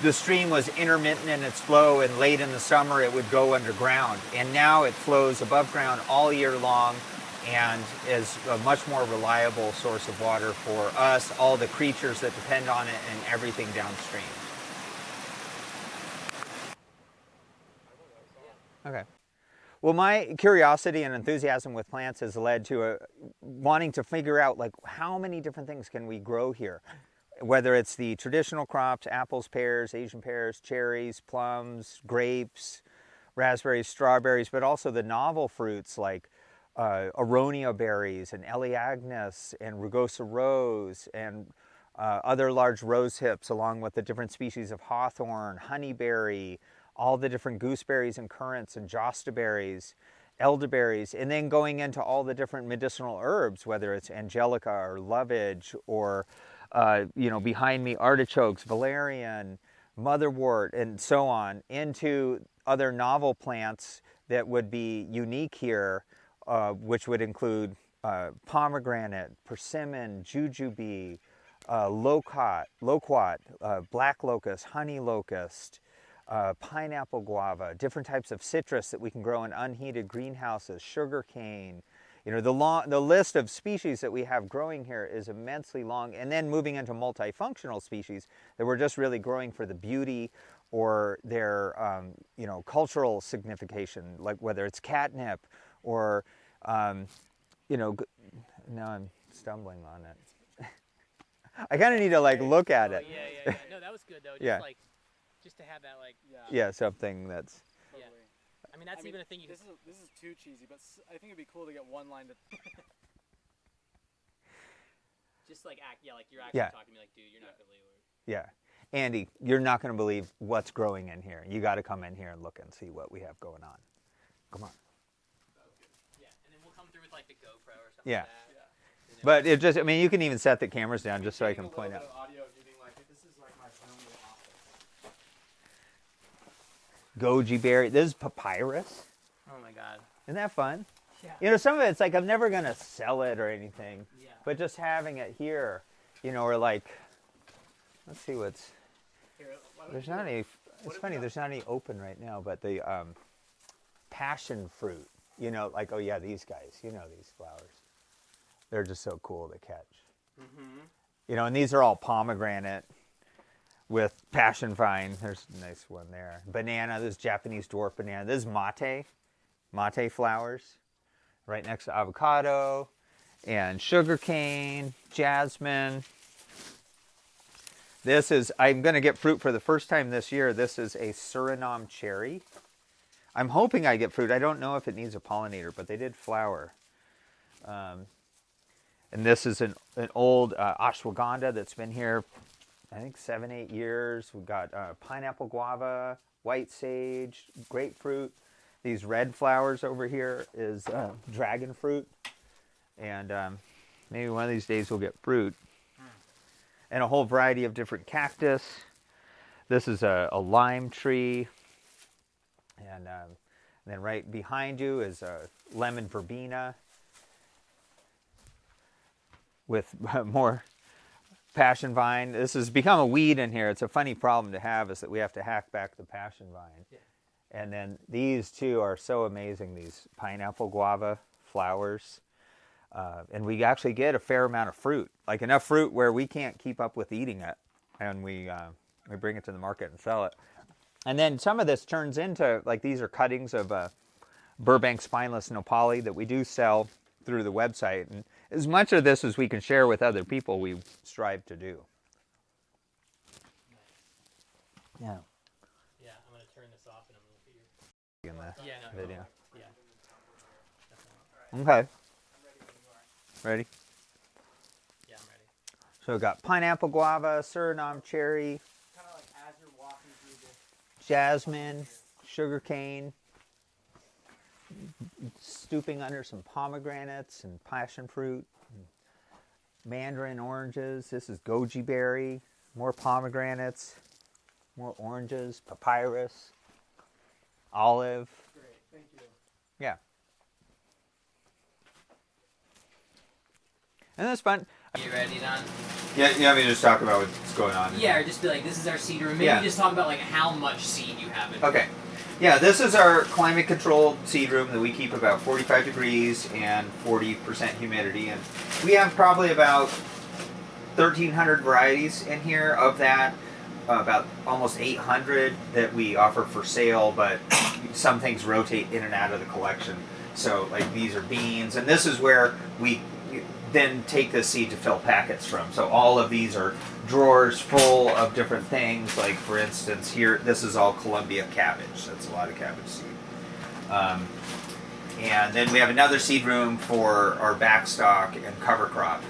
the stream was intermittent in its flow, and late in the summer it would go underground. And now it flows above ground all year long, and is a much more reliable source of water for us, all the creatures that depend on it, and everything downstream. Okay. Well, my curiosity and enthusiasm with plants has led to wanting to figure out, like, how many different things can we grow here? Whether it's the traditional crops, apples, pears, Asian pears, cherries, plums, grapes, raspberries, strawberries, but also the novel fruits like aronia berries and Elaeagnus and rugosa rose and other large rose hips, along with the different species of hawthorn, honeyberry, all the different gooseberries and currants and josta berries, elderberries, and then going into all the different medicinal herbs, whether it's angelica or lovage or, behind me, artichokes, valerian, motherwort, and so on, into other novel plants that would be unique here, which would include pomegranate, persimmon, jujube, loquat, black locust, honey locust, pineapple guava, different types of citrus that we can grow in unheated greenhouses, sugar cane. The list of species that we have growing here is immensely long, and then moving into multifunctional species that we're just really growing for the beauty or their cultural signification, like whether it's catnip or now I'm stumbling on it. I kind of need to look at it. Yeah. No, that was good though. Just just to have that yeah, something that's. Yeah. I mean, that's even a thing you. This is too cheesy, but I think it'd be cool to get one line to. Just act, you're actually talking to me, dude, you're not gonna believe it. Yeah, Andy, you're not gonna believe what's growing in here. You got to come in here and look and see what we have going on. Come on. Yeah, and then we'll come through with the GoPro or something. Yeah. Like that. Yeah. But it just, you can even set the cameras down just so I can point out. Audio of you being this is my home office. Goji berry. This is papyrus. Oh my God. Isn't that fun? Yeah. Some of it's I'm never going to sell it or anything. Yeah. But just having it here, or let's see what's. There's not any. It's funny. There's not any open right now, but the passion fruit. Oh yeah, these guys. These flowers. They're just so cool to catch. Mm-hmm. And these are all pomegranate with passion vine. There's a nice one there. Banana. This is Japanese dwarf banana. This is mate flowers, right next to avocado, and sugarcane, jasmine. I'm going to get fruit for the first time this year. This is a Suriname cherry. I'm hoping I get fruit. I don't know if it needs a pollinator, but they did flower. And this is an old ashwagandha that's been here, I think 7-8 years. We've got pineapple guava, white sage, grapefruit. These red flowers over here is dragon fruit. And maybe one of these days we'll get fruit. And a whole variety of different cactus. This is a lime tree. And then right behind you is a lemon verbena with more passion vine. This has become a weed in here. It's a funny problem to have, is that we have to hack back the passion vine. Yeah. And then these two are so amazing, these pineapple guava flowers. And we actually get a fair amount of fruit, enough fruit where we can't keep up with eating it. And we bring it to the market and sell it. And then some of this turns into, these are cuttings of Burbank spineless nopali that we do sell through the website. And as much of this as we can share with other people, we strive to do. Yeah. Yeah, I'm going to turn this off and I'm going to look at your... In the video. Yeah. Okay. Ready? Yeah, I'm ready. So we've got pineapple guava, Suriname cherry, Kind of as you're walking through this. jasmine, sugarcane, stooping under some pomegranates and passion fruit, and mandarin oranges. This is goji berry, more pomegranates, more oranges, papyrus, olive. Great, thank you. Yeah. And that's fun. You ready, Don? Yeah, you want me to just talk about what's going on? Yeah, or just be this is our seed room. Maybe just talk about how much seed you have in Okay. Yeah, this is our climate controlled seed room that we keep about 45 degrees and 40% humidity. And we have probably about 1,300 varieties in here. Of that, about almost 800 that we offer for sale, but some things rotate in and out of the collection. So like these are beans, and this is where we then take the seed to fill packets from. So all of these are drawers full of different things. Like for instance here, this is all Columbia cabbage. That's a lot of cabbage seed. And then we have another seed room for our backstock and cover crop.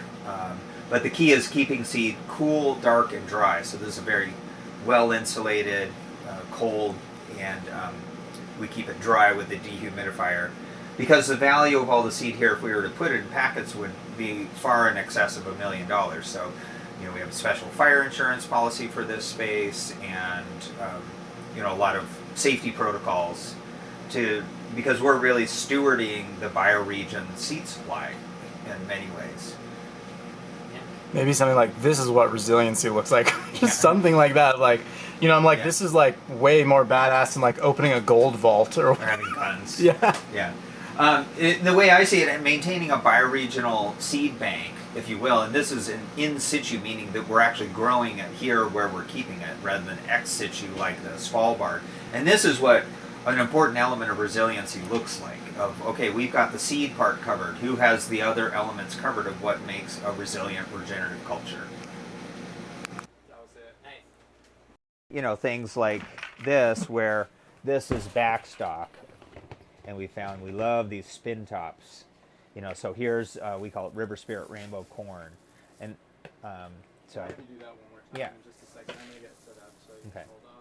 But the key is keeping seed cool, dark, and dry. So this is a very well insulated, cold, and we keep it dry with the dehumidifier. Because the value of all the seed here, if we were to put it in packets, would be far in excess of $1 million. So, you know, we have a special fire insurance policy for this space, and you know, a lot of safety protocols because we're really stewarding the bioregion seed supply in many ways. Maybe something like, this is what resiliency looks like. Just something like that. Like, you know, I'm like, this is like way more badass than like opening a gold vault or having guns. Yeah. Yeah. The way I see it, maintaining a bioregional seed bank, if you will, and this is an in situ, meaning that we're actually growing it here where we're keeping it, rather than ex situ like the Svalbard. And this is what an important element of resiliency looks like. Of, okay, we've got the seed part covered. Who has the other elements covered of what makes a resilient, regenerative culture? That was it. Nice. You know, things like this, where this is backstock, and we love these spin tops. You know, so here's we call it River Spirit Rainbow Corn, and so I can do that one more time. Yeah. In just a second. I'm gonna get set up, so you Okay. can hold on.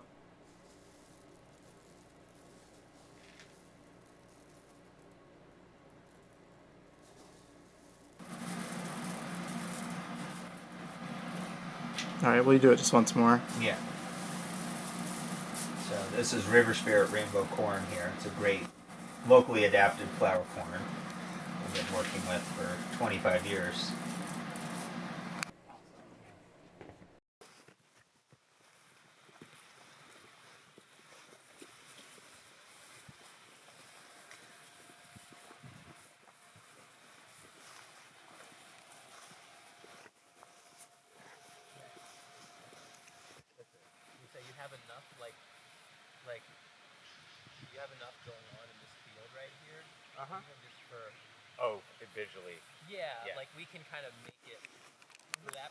All right, will you do it just once more? Yeah. So this is River Spirit Rainbow Corn here. It's a great locally adapted flower corn we've been working with for 25 years. You have enough, like you have enough going on in this field right here. Even just for Oh, visually. yeah, Yeah. like we can kind of make it for that